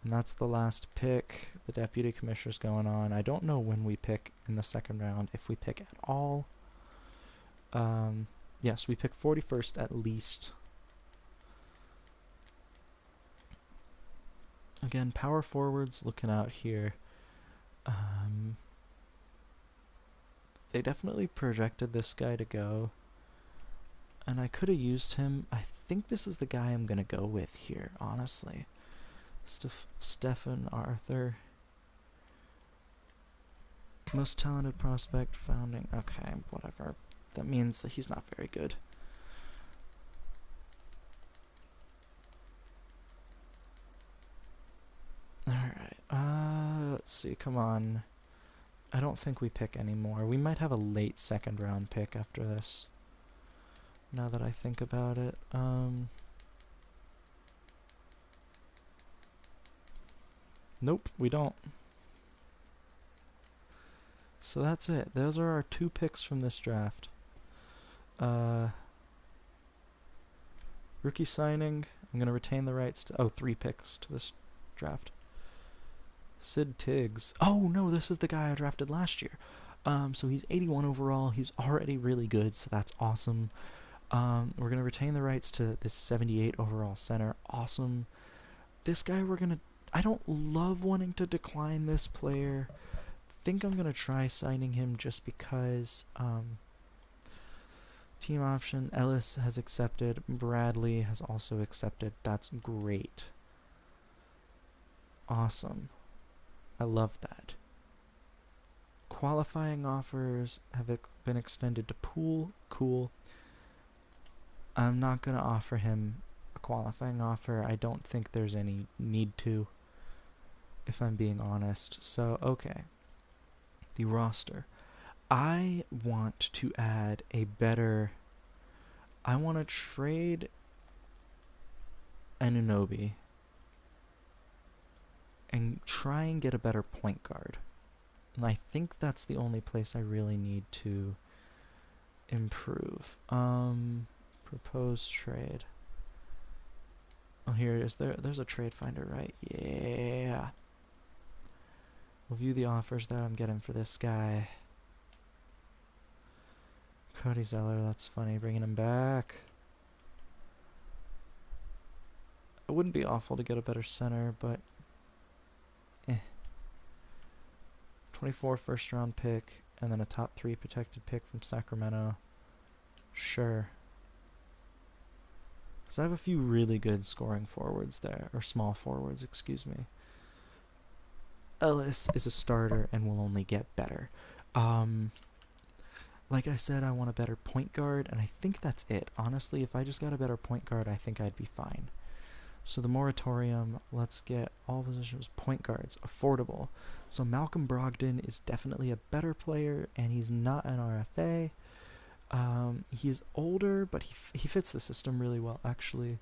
And that's the last pick. The deputy commissioner's going on. I don't know when we pick in the second round, if we pick at all. Yes, we pick 41st at least. Again, power forwards looking out here. They definitely projected this guy to go. And I could have used him. I think this is the guy I'm going to go with here, honestly. Stephen Arthur. Most talented prospect founding. Okay, whatever. That means that he's not very good. Alright, let's see, come on. I don't think we pick anymore. We might have a late second round pick after this. Now that I think about it. Nope, we don't. So that's it. Those are our 2 picks from this draft. Rookie signing. I'm going to retain the rights to... 3 picks to this draft. Sid Tiggs. Oh, no, this is the guy I drafted last year. So he's 81 overall. He's already really good, so that's awesome. We're going to retain the rights to this 78 overall center. Awesome. This guy we're going to... I don't love wanting to decline this player. Think I'm going to try signing him just because Team option, Ellis has accepted. Bradley has also accepted. That's great. Awesome. I love that. Qualifying offers have been extended to Poole. Cool. I'm not going to offer him a qualifying offer. I don't think there's any need to, if I'm being honest. So, okay. The roster. I want to add a better... I want to trade Anunoby and try and get a better point guard. And I think that's the only place I really need to improve. Proposed trade. Oh, here it is. There's a trade finder, right? Yeah. We'll view the offers that I'm getting for this guy. Cody Zeller, that's funny. Bringing him back. It wouldn't be awful to get a better center, but... 24 first round pick, and then a top 3 protected pick from Sacramento. Sure. Because I have a few really good scoring forwards there, or small forwards, excuse me. Ellis is a starter and will only get better. Like I said, I want a better point guard, and I think that's it. Honestly, if I just got a better point guard, I think I'd be fine. So the moratorium, let's get all positions, point guards, affordable. So Malcolm Brogdon is definitely a better player, and he's not an RFA. He's older, but he fits the system really well, actually.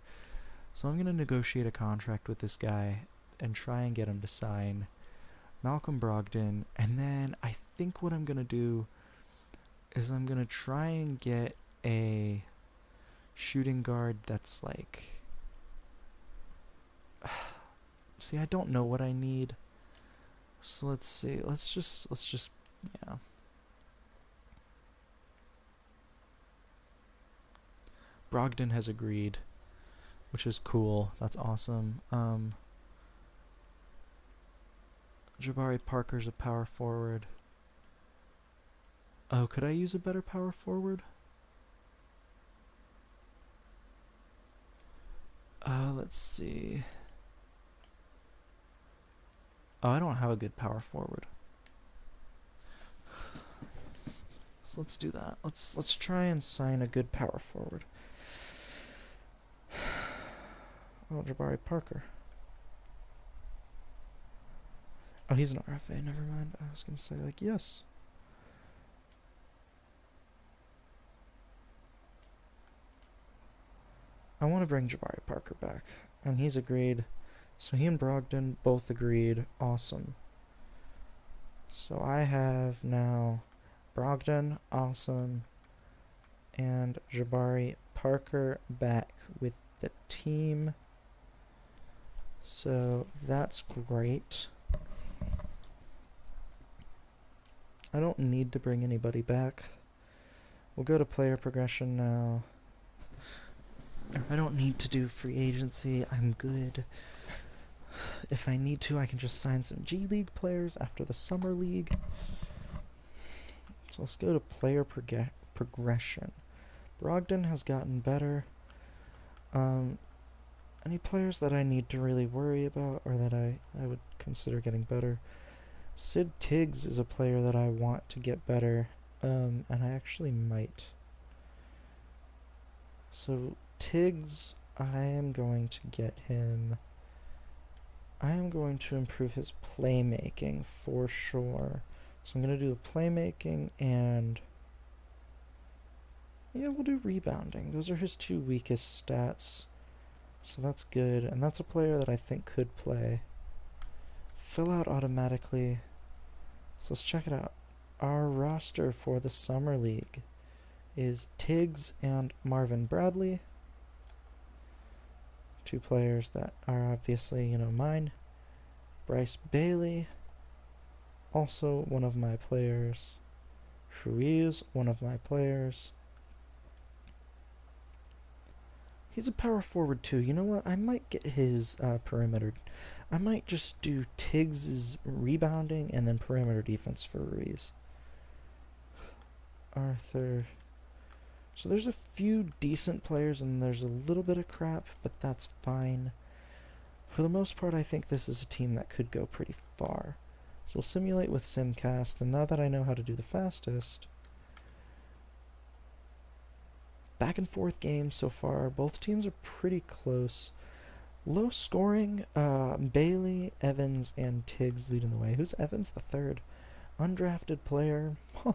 So I'm going to negotiate a contract with this guy and try and get him to sign Malcolm Brogdon. And then I think what I'm going to do is I'm going to try and get a shooting guard that's like... See, I don't know what I need. So let's see. Let's just yeah. Brogdon has agreed, which is cool. That's awesome. Jabari Parker's a power forward. Oh, could I use a better power forward? Let's see. Oh, I don't have a good power forward. So let's do that. Let's try and sign a good power forward. Oh, Jabari Parker. Oh, he's an RFA. Never mind. I was gonna say like yes. I want to bring Jabari Parker back, and he's agreed. So he and Brogdon both agreed. Awesome. So I have now Brogdon, awesome, and Jabari Parker back with the team. So that's great. I don't need to bring anybody back. We'll go to player progression now. I don't need to do free agency. I'm good. If I need to, I can just sign some G League players after the Summer League. So let's go to player progression. Brogdon has gotten better. Any players that I need to really worry about or that I would consider getting better? Sid Tiggs is a player that I want to get better, and I actually might. So Tiggs, I am going to get him... I am going to improve his playmaking for sure. So I'm going to do the playmaking and... yeah, we'll do rebounding. Those are his 2 weakest stats. So that's good. And that's a player that I think could play. Fill out automatically. So let's check it out. Our roster for the Summer League is Tiggs and Marvin Bradley. 2 players that are obviously, mine. Bryce Bailey, also one of my players. Ruiz, one of my players. He's a power forward too. You know what? I might get his perimeter. I might just do Tiggs' rebounding and then perimeter defense for Ruiz. Arthur So there's a few decent players and there's a little bit of crap, but that's fine. For the most part, I think this is a team that could go pretty far. So we'll simulate with Simcast, and now that I know how to do the fastest, back and forth games so far. Both teams are pretty close. Low scoring, Bailey, Evans, and Tiggs leading the way. Who's Evans the third? Undrafted player. Huh.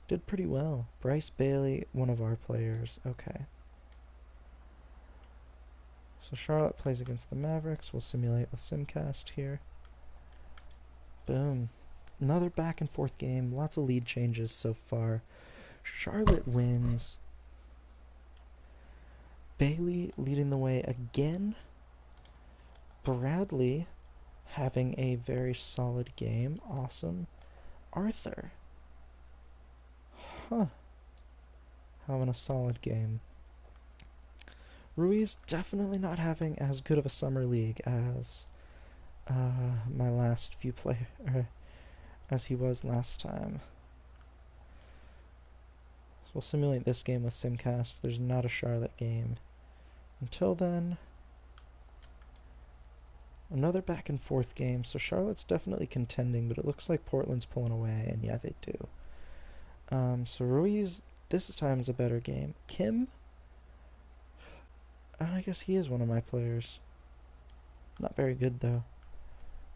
Did pretty well. Bryce Bailey, one of our players. Okay. So Charlotte plays against the Mavericks. We'll simulate with Simcast here. Boom. Another back and forth game. Lots of lead changes so far. Charlotte wins. Bailey leading the way again. Bradley having a very solid game. Awesome. Arthur. Huh. Having a solid game. Ruiz definitely not having as good of a summer league as my last few as he was last time. So we'll simulate this game with Simcast. There's not a Charlotte game. Until then, another back and forth game. So Charlotte's definitely contending, but it looks like Portland's pulling away, and yeah, they do. So Ruiz, this time is a better game. Kim, I guess he is one of my players. Not very good, though.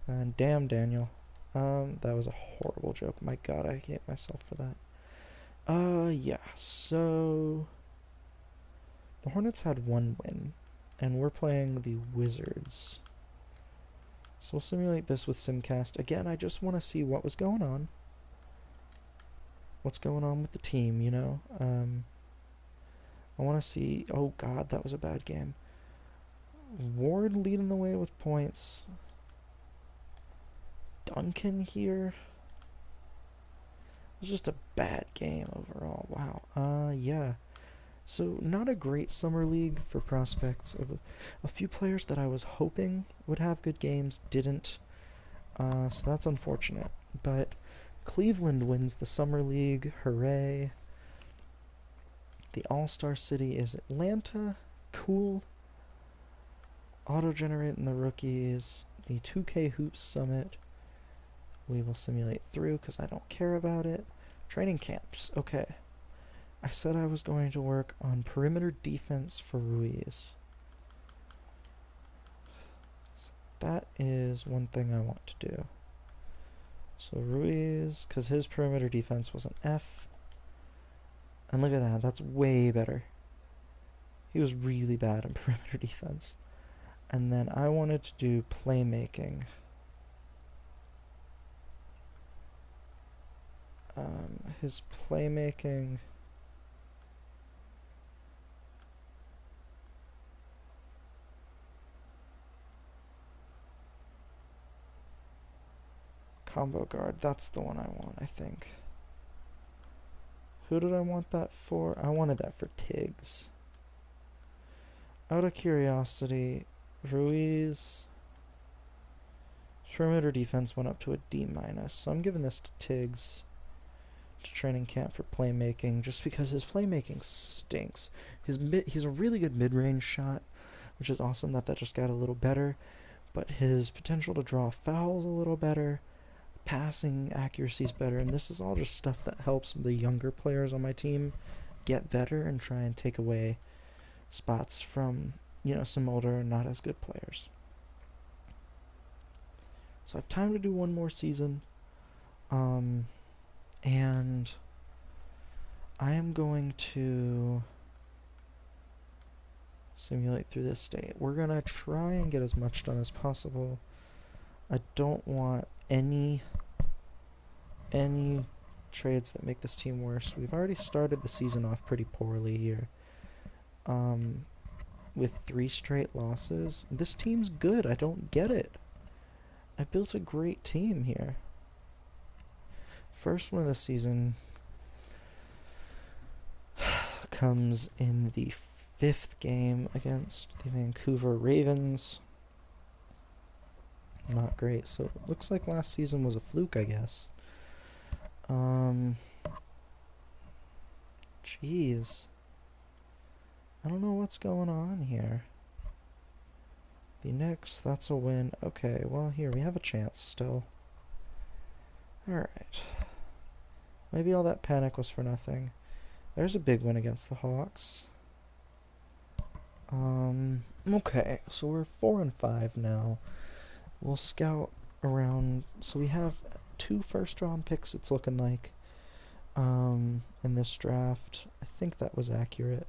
And damn, Daniel. That was a horrible joke. My god, I hate myself for that. Yeah, so the Hornets had one win, and we're playing the Wizards. So we'll simulate this with Simcast. Again, I just want to see what was going on. What's going on with the team, you know? I want to see... Oh god, that was a bad game. Ward leading the way with points. Duncan here. It was just a bad game overall. Wow. Yeah. So, not a great summer league for prospects. A few players that I was hoping would have good games didn't. So that's unfortunate. But Cleveland wins the summer league. Hooray. The All-Star City is Atlanta. Cool. Auto-generating the rookies. The 2K Hoops Summit. We will simulate through because I don't care about it. Training camps. Okay. I said I was going to work on perimeter defense for Ruiz. So that is one thing I want to do. So Ruiz, because his perimeter defense was an F. And look at that, that's way better. He was really bad in perimeter defense. And then I wanted to do playmaking. His playmaking... Combo guard, that's the one I want, I think. Who did I want that for? I wanted that for Tiggs. Out of curiosity, Ruiz... perimeter defense went up to a D-, so I'm giving this to Tiggs to training camp for playmaking, just because his playmaking stinks. He's a really good mid-range shot, which is awesome that just got a little better, but his potential to draw fouls a little better, passing accuracy is better, and this is all just stuff that helps the younger players on my team get better and try and take away spots from, you know, some older, not as good players. So I have time to do one more season, and I am going to simulate through this state. We're going to try and get as much done as possible. I don't want any trades that make this team worse. We've already started the season off pretty poorly here. With 3 straight losses. This team's good. I don't get it. I built a great team here. First one of the season comes in the 5th game against the Vancouver Ravens. Not great. So it looks like last season was a fluke, I guess. Jeez. I don't know what's going on here. The Knicks, that's a win. Okay, well, here, we have a chance still. Alright. Maybe all that panic was for nothing. There's a big win against the Hawks. Okay, so we're 4-5 now. We'll scout around. So we have 2 first-round picks, it's looking like, in this draft. I think that was accurate.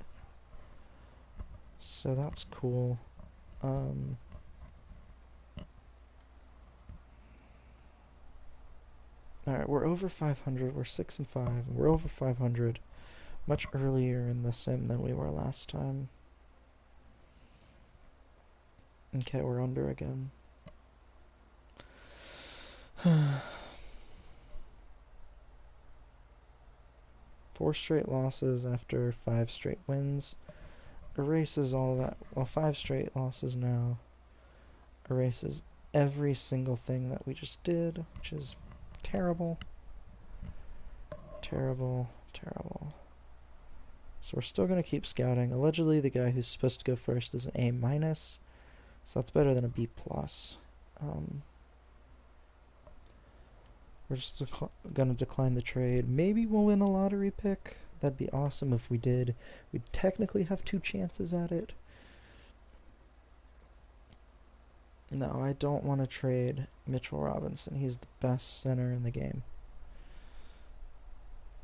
So that's cool. Alright, we're over 500. We're 6-5. We're over 500 much earlier in the sim than we were last time. Okay, we're under again. 4 straight losses after 5 straight wins. Erases all that. Well, 5 straight losses now. Erases every single thing that we just did, which is terrible. Terrible, terrible. So we're still going to keep scouting. Allegedly, the guy who's supposed to go first is an A-, so that's better than a B+. We're just going to decline the trade. Maybe we'll win a lottery pick. That'd be awesome if we did. We'd technically have 2 chances at it. No, I don't want to trade Mitchell Robinson. He's the best center in the game.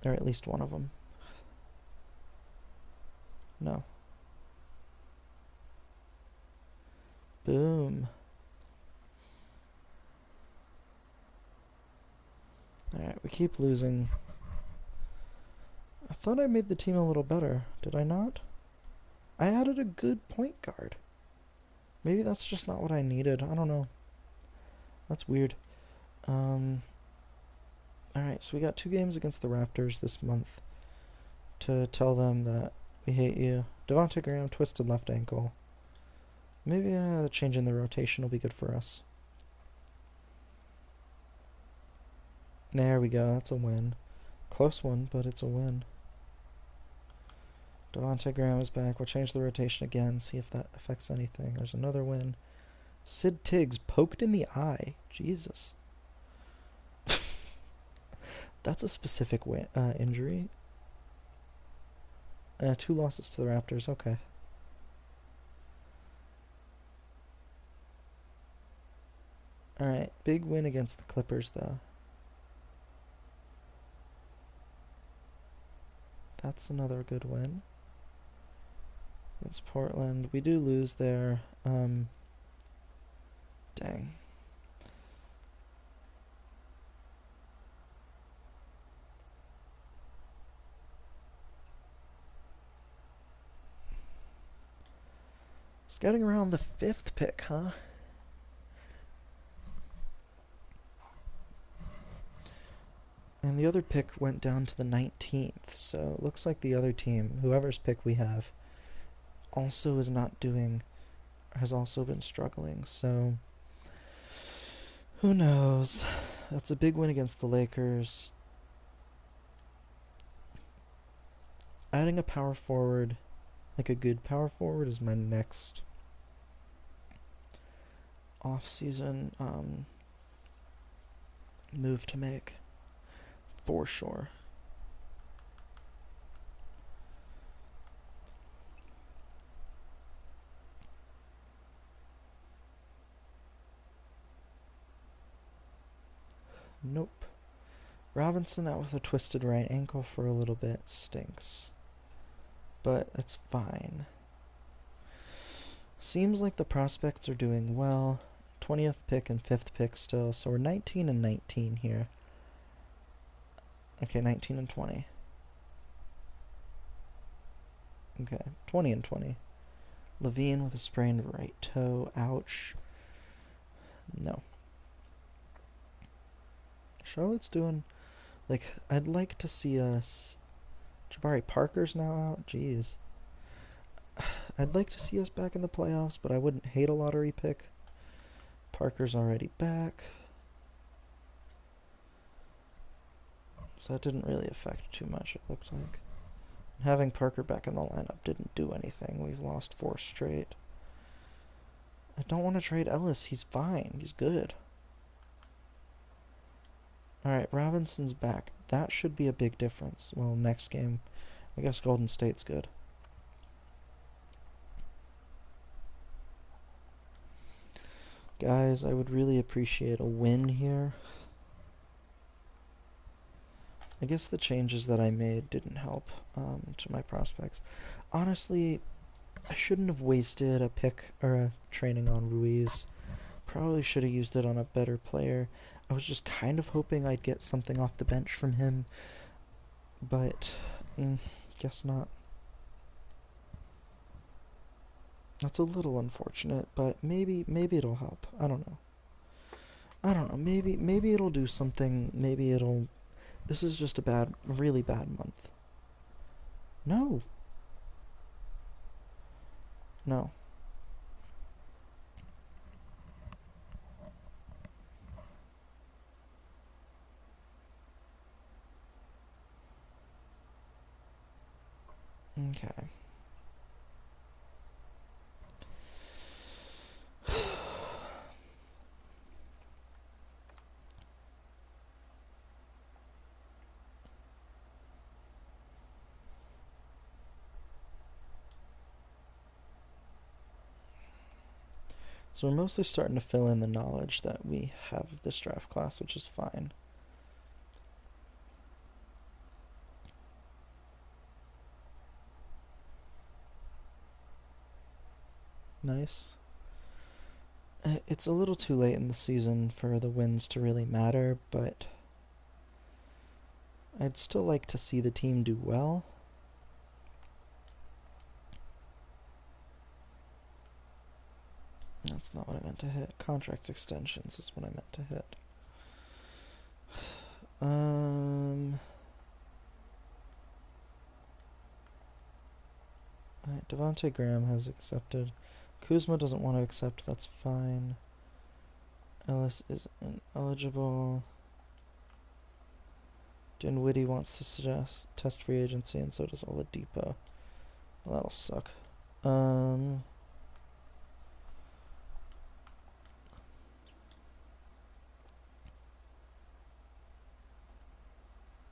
Or at least one of them. No. Boom. Alright, we keep losing. I thought I made the team a little better. Did I not? I added a good point guard. Maybe that's just not what I needed. I don't know. That's weird. Alright, so we got 2 games against the Raptors this month to tell them that we hate you. Devontae Graham, twisted left ankle. Maybe the change in the rotation will be good for us. There we go, that's a win. Close one, but it's a win. Devontae Graham is back. We'll change the rotation again, see if that affects anything. There's another win. Sid Tiggs poked in the eye. Jesus. That's a specific injury. 2 losses to the Raptors. Okay. Alright, big win against the Clippers, though. That's another good win. Against Portland. We do lose there. Dang. It's getting around the 5th pick, huh? And the other pick went down to the 19th, so it looks like the other team, whoever's pick we have, also is not doing, has also been struggling, so who knows? That's a big win against the Lakers. Adding a power forward, like a good power forward, is my next off-season move to make, for sure. Nope. Robinson out with a twisted right ankle for a little bit stinks. But it's fine. Seems like the prospects are doing well. 20th pick and 5th pick still, so we're 19-19 here. Okay, 19-20. Okay, 20-20. Levine with a sprained right toe. Ouch. No. Charlotte's doing... Like, I'd like to see us... Jabari Parker's now out. Jeez. I'd like to see us back in the playoffs, but I wouldn't hate a lottery pick. Parker's already back. So that didn't really affect too much, it looked like. Having Parker back in the lineup didn't do anything. We've lost 4 straight. I don't want to trade Ellis. He's fine. He's good. Alright, Robinson's back. That should be a big difference. Well, next game, I guess Golden State's good. Guys, I would really appreciate a win here. I guess the changes that I made didn't help to my prospects. Honestly, I shouldn't have wasted a pick or a training on Ruiz. Probably should have used it on a better player. I was just kind of hoping I'd get something off the bench from him, but guess not. That's a little unfortunate, but maybe it'll help. I don't know. I don't know. Maybe it'll do something. Maybe it'll. This is just a really bad month. No. No. Okay. So we're mostly starting to fill in the knowledge that we have of this draft class, which is fine. Nice. It's a little too late in the season for the wins to really matter, but I'd still like to see the team do well. That's not what I meant to hit. Contract extensions is what I meant to hit. Alright, Devontae Graham has accepted. Kuzma doesn't want to accept, that's fine. Ellis is ineligible. Dinwiddie wants to test free agency, and so does Oladipo. Well, that'll suck.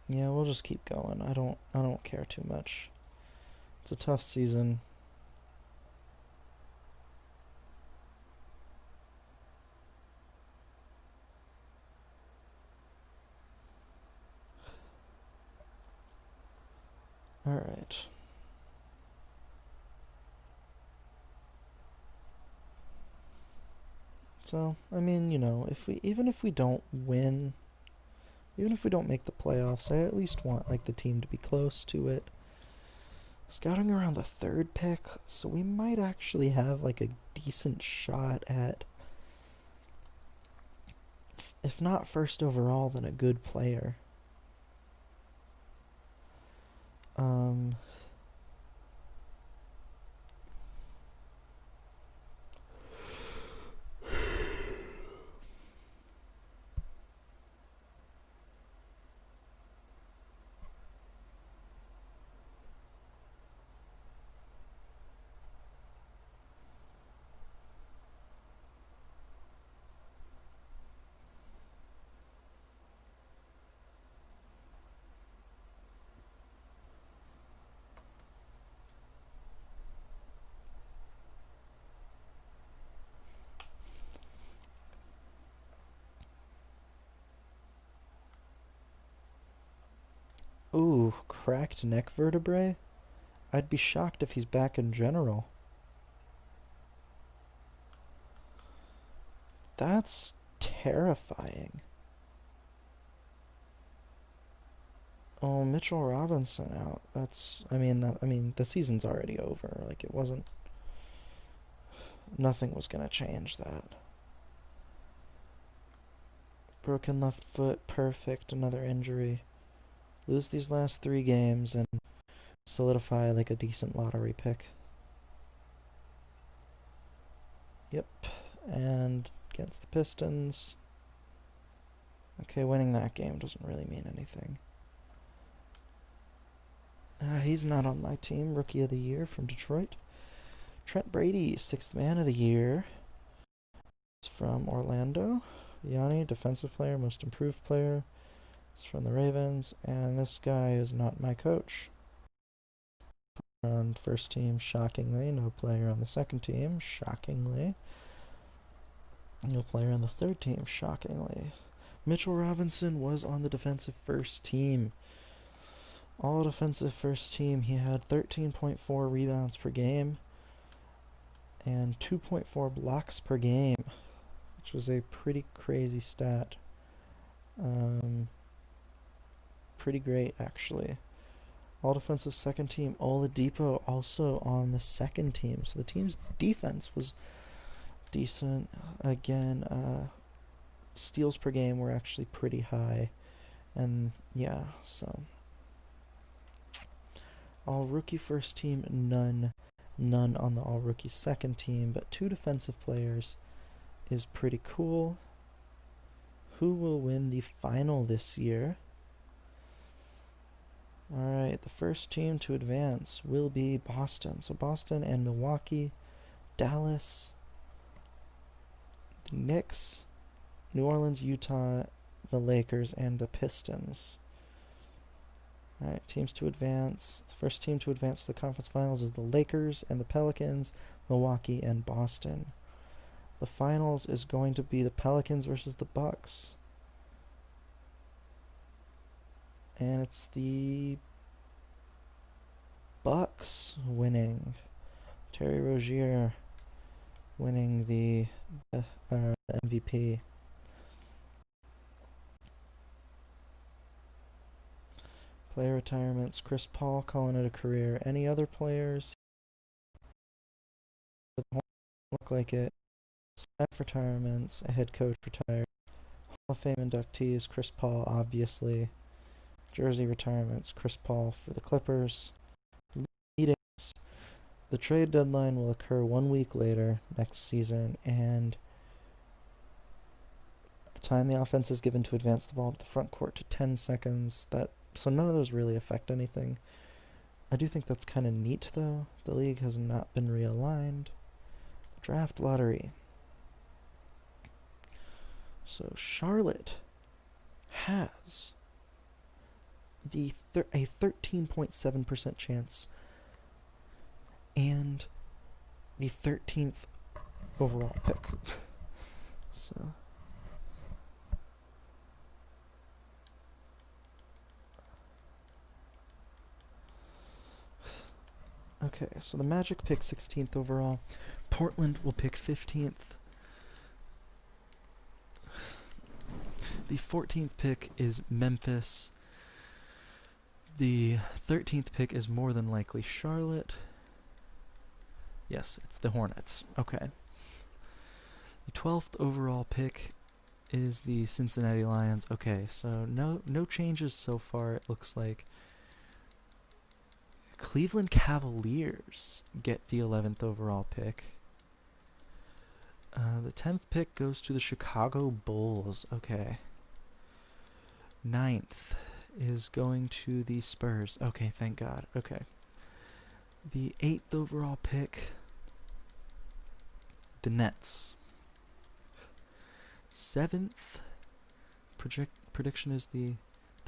Yeah, we'll just keep going. I don't care too much. It's a tough season. Alright. So, I mean, you know, even if we don't win, even if we don't make the playoffs, I at least want like the team to be close to it. Scouting around the 3rd pick, so we might actually have like a decent shot at, if not first overall, then a good player. Ooh, cracked neck vertebrae? I'd be shocked if he's back in general. That's terrifying. Oh, Mitchell Robinson out. I mean, the season's already over. Like, it wasn't. Nothing was gonna change that. Broken left foot, perfect. Another injury. Lose these last 3 games and solidify like a decent lottery pick. Yep. And against the Pistons. Okay, winning that game doesn't really mean anything. He's not on my team. Rookie of the Year from Detroit. Trent Brady, 6th Man of the Year. It's from Orlando. Yanni, Defensive Player, Most Improved Player. It's from the Ravens. And this guy is not my coach. On first team, shockingly. No player on the second team, shockingly. No player on the third team, shockingly. Mitchell Robinson was on the defensive first team. All defensive first team. He had 13.4 rebounds per game and 2.4 blocks per game, which was a pretty crazy stat. Pretty great, actually. All defensive second team. Oladipo also on the second team. So the team's defense was decent. Again, steals per game were actually pretty high. And yeah, so all rookie first team, none on the all rookie second team, but 2 defensive players is pretty cool. Who will win the final this year? Alright, the first team to advance will be Boston. So Boston and Milwaukee, Dallas, the Knicks, New Orleans, Utah, the Lakers, and the Pistons. Alright, teams to advance. The first team to advance to the conference finals is the Lakers and the Pelicans, Milwaukee, and Boston. The finals is going to be the Pelicans versus the Bucks. And it's the Bucks winning. Terry Rozier winning the MVP. Player retirements. Chris Paul calling it a career. Any other players? Look like it. Staff retirements. A head coach retired. Hall of Fame inductees. Chris Paul, obviously. Jersey retirements. Chris Paul for the Clippers. Meetings. The trade deadline will occur 1 week later next season, and the time the offense is given to advance the ball to the front court to 10 seconds. So none of those really affect anything. I do think that's kind of neat, though. The league has not been realigned. Draft lottery. So Charlotte has a 13.7% chance and the 13th overall pick. So okay, so the Magic pick 16th overall. Portland will pick 15th. The 14th pick is Memphis. The 13th pick is more than likely Charlotte. Yes, it's the Hornets. Okay. The 12th overall pick is the Cincinnati Lions. Okay, so no changes so far, it looks like. Cleveland Cavaliers get the 11th overall pick. The 10th pick goes to the Chicago Bulls. Okay. 9th is going to the Spurs. Okay, thank God. Okay. The 8th overall pick, the Nets. 7th prediction is the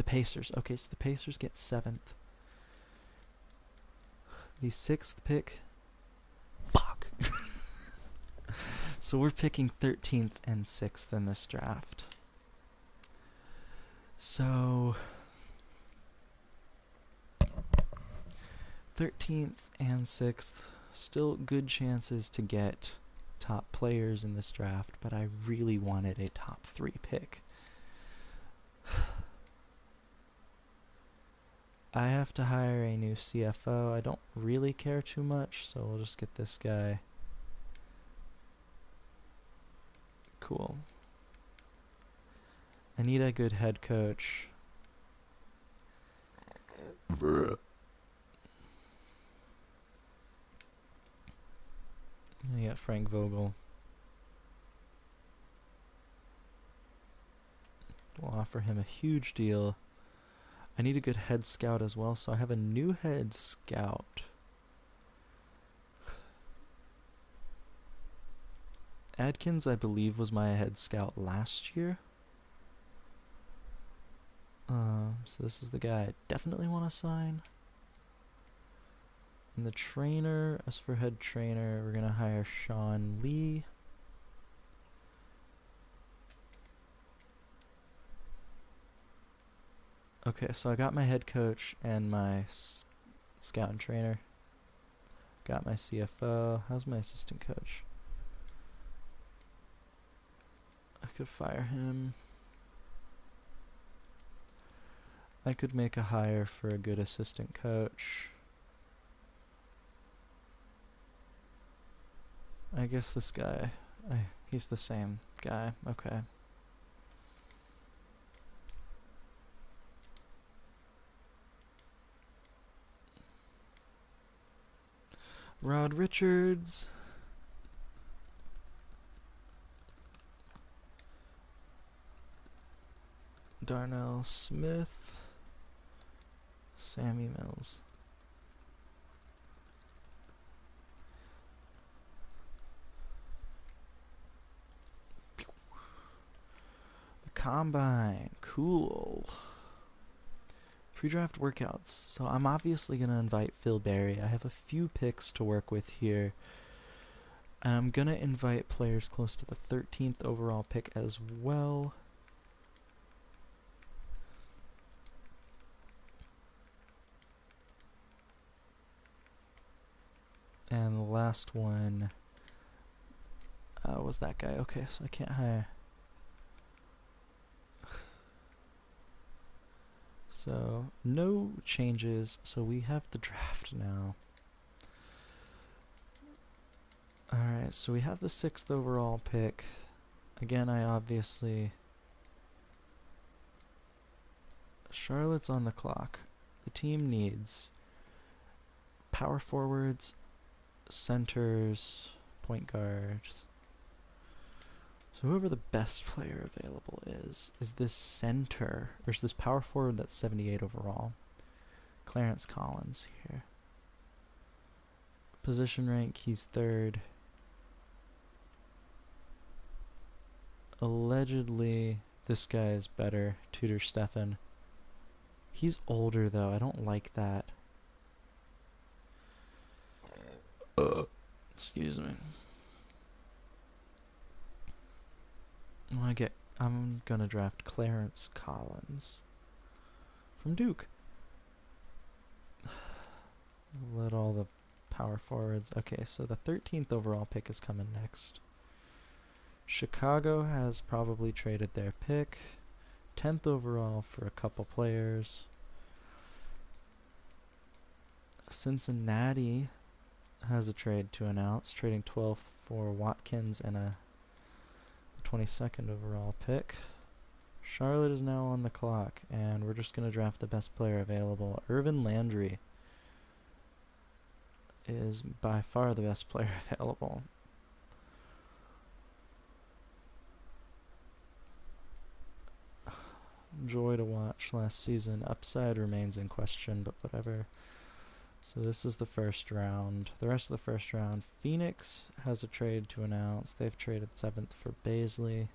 Pacers. Okay, so the Pacers get 7th. The 6th pick, fuck. So we're picking 13th and 6th in this draft. So 13th and 6th, still good chances to get top players in this draft, but I really wanted a top 3 pick. I have to hire a new CFO. I don't really care too much, so we'll just get this guy. Cool. I need a good head coach. I got Frank Vogel. We'll offer him a huge deal. I need a good head scout as well, so I have a new head scout. Adkins, I believe, was my head scout last year. So this is the guy I definitely want to sign. And the trainer, as for head trainer, we're going to hire Sean Lee. Okay, so I got my head coach and my scout and trainer. Got my CFO. How's my assistant coach? I could fire him. I could make a hire for a good assistant coach. I guess this guy, he's the same guy. Okay. Rod Richards. Darnell Smith. Sammy Mills. The Combine. Cool. Pre-draft workouts. So I'm obviously going to invite Phil Berry. I have a few picks to work with here. And I'm going to invite players close to the 13th overall pick as well. And the last one was that guy. Okay, so I can't hire. So, no changes. So we have the draft now. Alright, so we have the 6th overall pick. Again, I obviously... Charlotte's on the clock. The team needs power forwards, centers, point guards. So whoever the best player available is this center, or is this power forward that's 78 overall? Clarence Collins here. Position rank, he's 3rd. Allegedly, this guy is better, Tudor Stefan. He's older though, I don't like that. Excuse me. I'm gonna draft Clarence Collins from Duke. Let all the power forwards. Okay, so the 13th overall pick is coming next. Chicago has probably traded their pick. 10th overall for a couple players. Cincinnati has a trade to announce, trading 12th for Watkins and a 22nd overall pick. Charlotte is now on the clock, and we're just going to draft the best player available. Irvin Landry is by far the best player available. Joy to watch last season. Upside remains in question, but whatever. So this is the first round. The rest of the first round, Phoenix has a trade to announce. They've traded 7th for Baisley.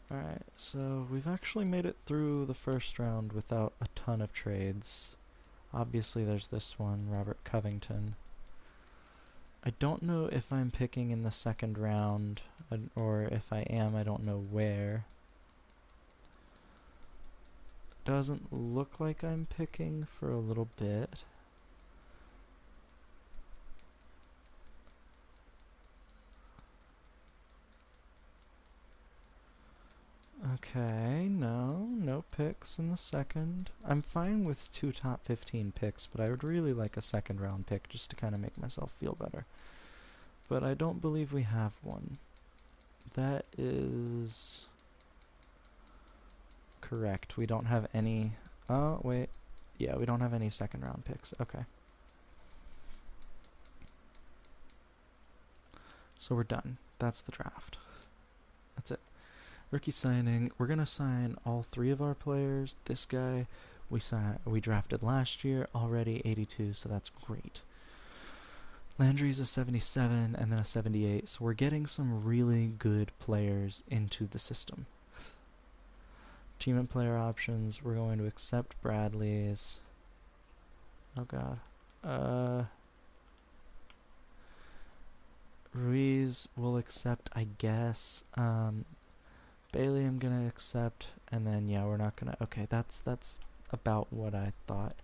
Alright, so we've actually made it through the first round without a ton of trades. Obviously there's this one, Robert Covington. I don't know if I'm picking in the second round, or if I am, I don't know where. Doesn't look like I'm picking for a little bit. Okay, no picks in the second. I'm fine with 2 top 15 picks, but I would really like a second round pick just to kind of make myself feel better. But I don't believe we have one. That is correct. We don't have any. Oh, wait. Yeah, we don't have any second round picks. Okay. So we're done. That's the draft. That's it. Rookie signing. We're gonna sign all three of our players. This guy we drafted last year already, 82, so that's great. Landry's a 77 and then a 78, so we're getting some really good players into the system. Team and player options. We're going to accept Bradley's. Oh god. Ruiz will accept, I guess. Bailey I'm gonna accept, and then yeah, we're not gonna. Okay, that's about what I thought.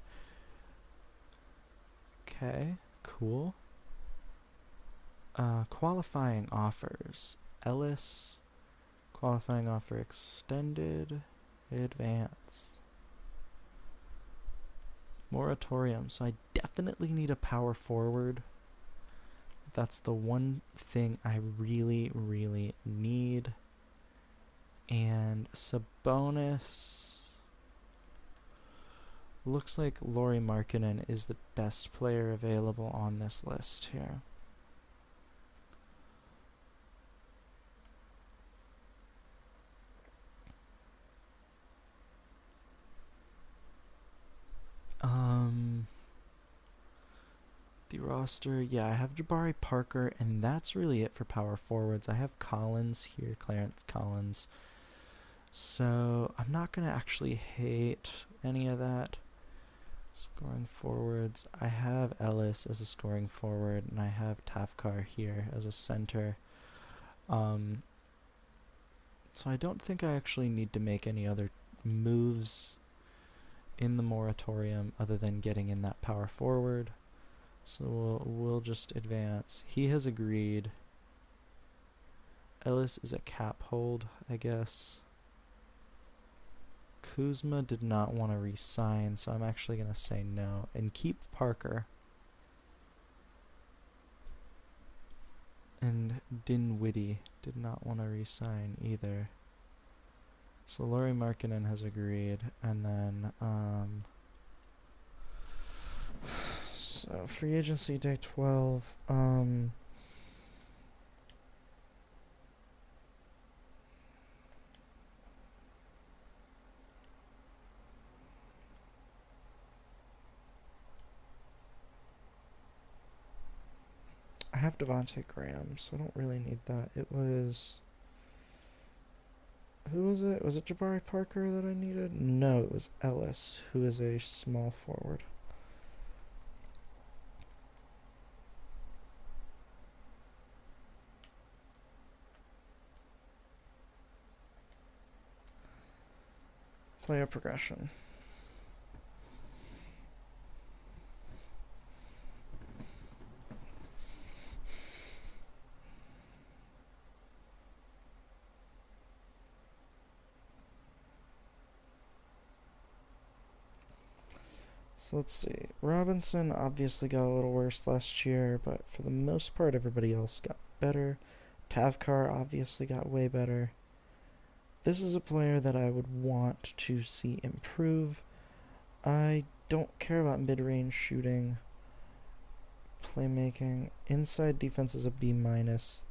Okay, cool. Qualifying offers. Ellis, qualifying offer extended, advance. Moratorium. So I definitely need a power forward. That's the one thing I really, really need. And Sabonis. Looks like Lauri Markkanen is the best player available on this list here. The roster, yeah, I have Jabari Parker, and that's really it for power forwards. I have Collins here, Clarence Collins. So I'm not going to actually hate any of that. Scoring forwards, I have Ellis as a scoring forward, and I have Tafkar here as a center. So I don't think I actually need to make any other moves in the moratorium other than getting in that power forward. So we'll just advance. He has agreed. Ellis is a cap hold, I guess. Kuzma did not want to re-sign, so I'm actually going to say no and keep Parker. And Dinwiddie did not want to re-sign either. So Lauri Markkanen has agreed, and then so free agency day 12. I have Devontae Graham, so I don't really need that. It was, who was it? Was it Jabari Parker that I needed? No, it was Ellis, who is a small forward. Player progression. So let's see. Robinson obviously got a little worse last year, but for the most part, everybody else got better. Tavkar obviously got way better. This is a player that I would want to see improve. I don't care about mid-range shooting, playmaking. Inside defense is a B minus.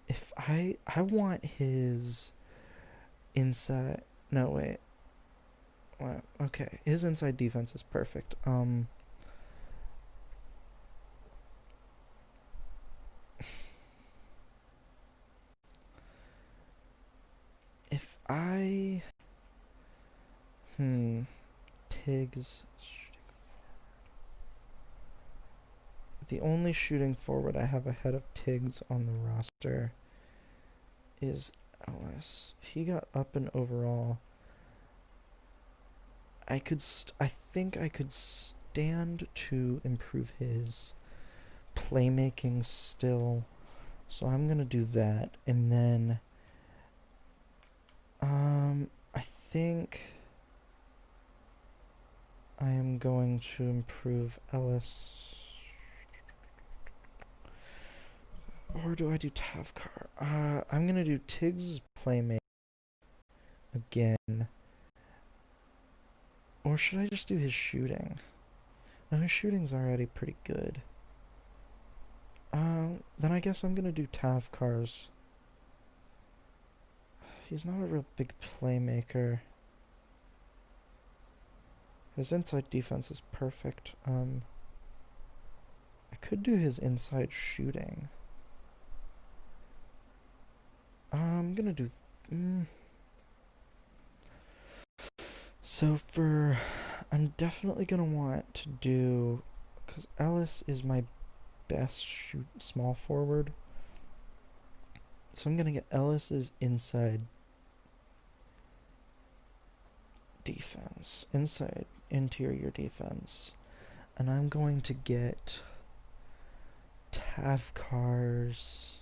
If I want his inside. No wait. Well, okay, his inside defense is perfect. If I Tiggs. The only shooting forward I have ahead of Tiggs on the roster is Ellis. He got up and overall. I think I could stand to improve his playmaking still. So I'm gonna do that, and then I think I am going to improve Ellis. Or do I do Tavkar? I'm gonna do Tiggs' playmaking again. Or should I just do his shooting? No, his shooting's already pretty good. Then I guess I'm gonna do Tavkar's. He's not a real big playmaker. His inside defense is perfect. I could do his inside shooting. I'm gonna do... So I'm definitely gonna want to do... Because Ellis is my best small forward. So I'm gonna get Ellis's inside defense. Inside interior defense. And I'm going to get Tavkar's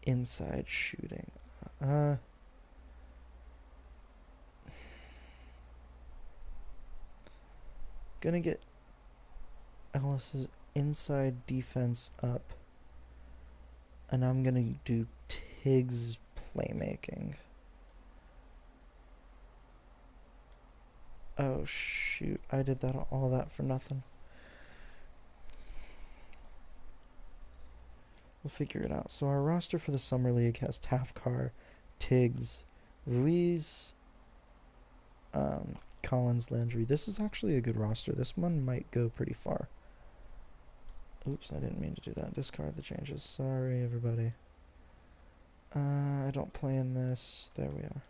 inside shooting. Gonna get Ellis's inside defense up, and I'm gonna do Tiggs' playmaking. Oh shoot, I did all that for nothing. We'll figure it out. So our roster for the Summer League has Tavkar, Tiggs, Ruiz, Collins, Landry. This is actually a good roster. This one might go pretty far. Oops, I didn't mean to do that. Discard the changes. Sorry, everybody. I don't play in this. There we are.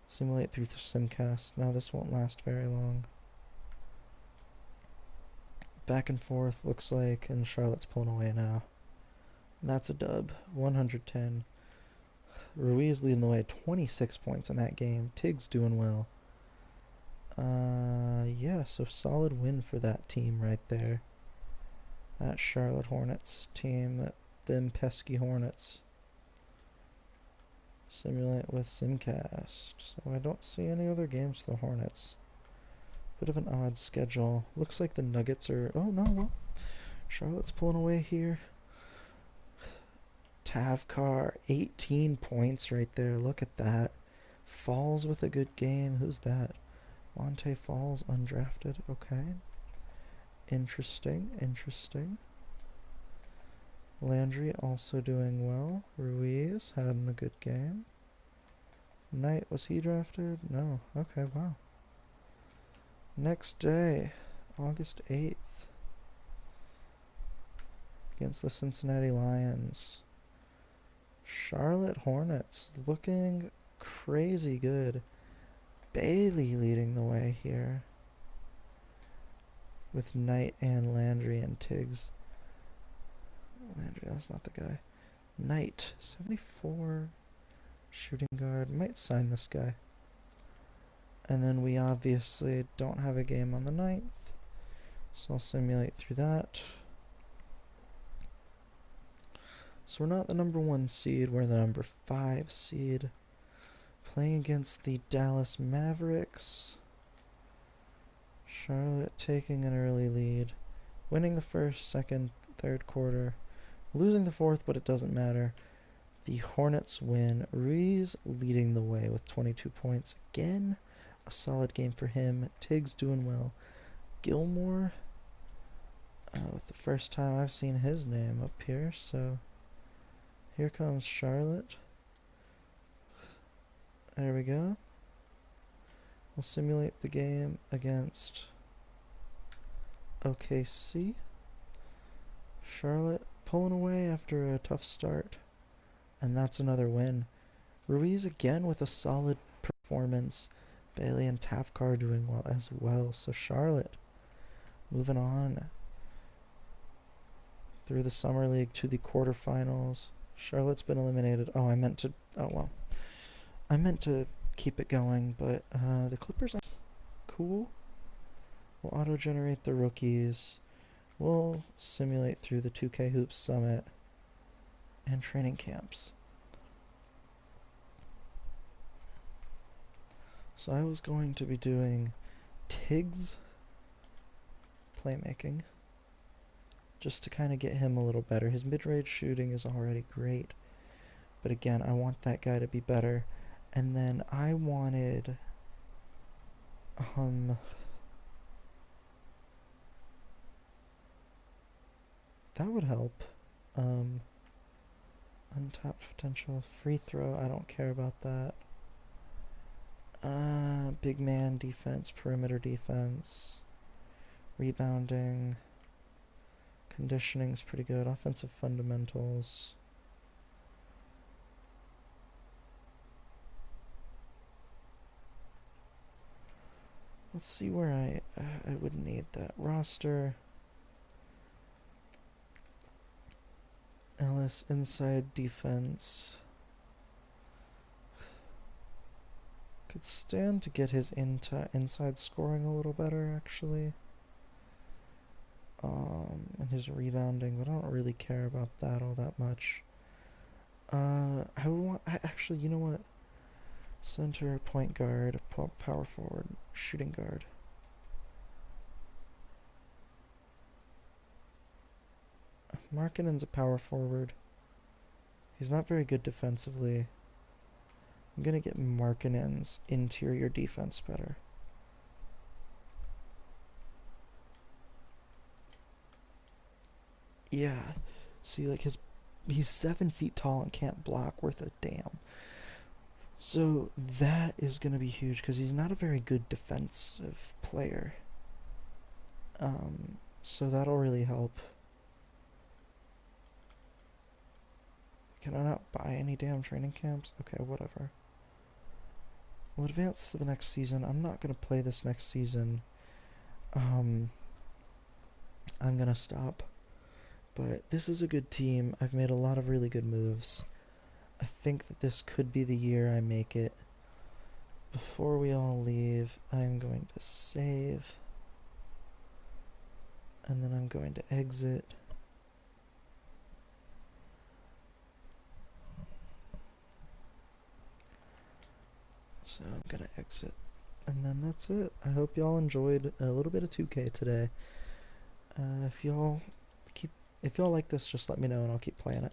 Simulate through the Simcast. Now this won't last very long. Back and forth, looks like, and Charlotte's pulling away now. That's a dub. 110. Ruiz leading the way. 26 points in that game. Tiggs doing well. Yeah, so solid win for that team right there. That Charlotte Hornets team, them pesky Hornets. Simulate with Simcast. So I don't see any other games for the Hornets. Bit of an odd schedule. Looks like the Nuggets are... Oh, no, well, Charlotte's pulling away here. Tavkar, 18 points right there. Look at that. Falls with a good game. Who's that? Monte Falls, undrafted. Okay. Interesting, interesting. Landry also doing well. Ruiz having a good game. Knight, was he drafted? No. Okay, wow. Next day, August 8th. Against the Cincinnati Lions. Charlotte Hornets looking crazy good. Bailey leading the way here. With Knight and Landry and Tiggs. Landry, that's not the guy. Knight, 74 shooting guard. Might sign this guy. And then we obviously don't have a game on the 9th. So I'll simulate through that. So we're not the number 1 seed, we're the number 5 seed. Playing against the Dallas Mavericks. Charlotte taking an early lead. Winning the first, second, third quarter. Losing the fourth, but it doesn't matter. The Hornets win. Ruiz leading the way with 22 points. Again, a solid game for him. Tiggs doing well. Gilmore, with the first time I've seen his name up here, so here comes Charlotte. There we go. We'll simulate the game against OKC. Charlotte pulling away after a tough start, and that's another win. Ruiz again with a solid performance. Bailey and Tavkar doing well as well. So Charlotte moving on through the Summer League to the quarterfinals. Charlotte's been eliminated. Oh, I meant to keep it going, but the Clippers are cool. We'll auto-generate the rookies. We'll simulate through the 2K Hoops Summit and training camps. So I was going to be doing Tiggs playmaking just to kind of get him a little better. His mid-range shooting is already great, but again, I want that guy to be better. And then I wanted, um, that would help. Um, Untapped potential, free throw, I don't care about that. Big man defense, perimeter defense, rebounding, conditioning's pretty good, offensive fundamentals. Let's see where I would need that roster. Ellis inside defense. Could stand to get his inside scoring a little better actually. And his rebounding, but I don't really care about that all that much. I would want. Actually, you know what? Center, point guard, power forward, shooting guard. Markkanen's a power forward. He's not very good defensively. I'm gonna get Markkanen's interior defense better. Yeah. See, like he's 7 feet tall and can't block worth a damn. So that is gonna be huge because he's not a very good defensive player. So that'll really help. Can I not buy any damn training camps? Okay, whatever. We'll advance to the next season. I'm not gonna play this next season. Um, I'm gonna stop. But this is a good team. I've made a lot of really good moves. I think that this could be the year I make it. Before we all leave, I'm going to save. And then I'm going to exit. So I'm going to exit. And then that's it. I hope y'all enjoyed a little bit of 2K today. If y'all like this, just let me know and I'll keep playing it.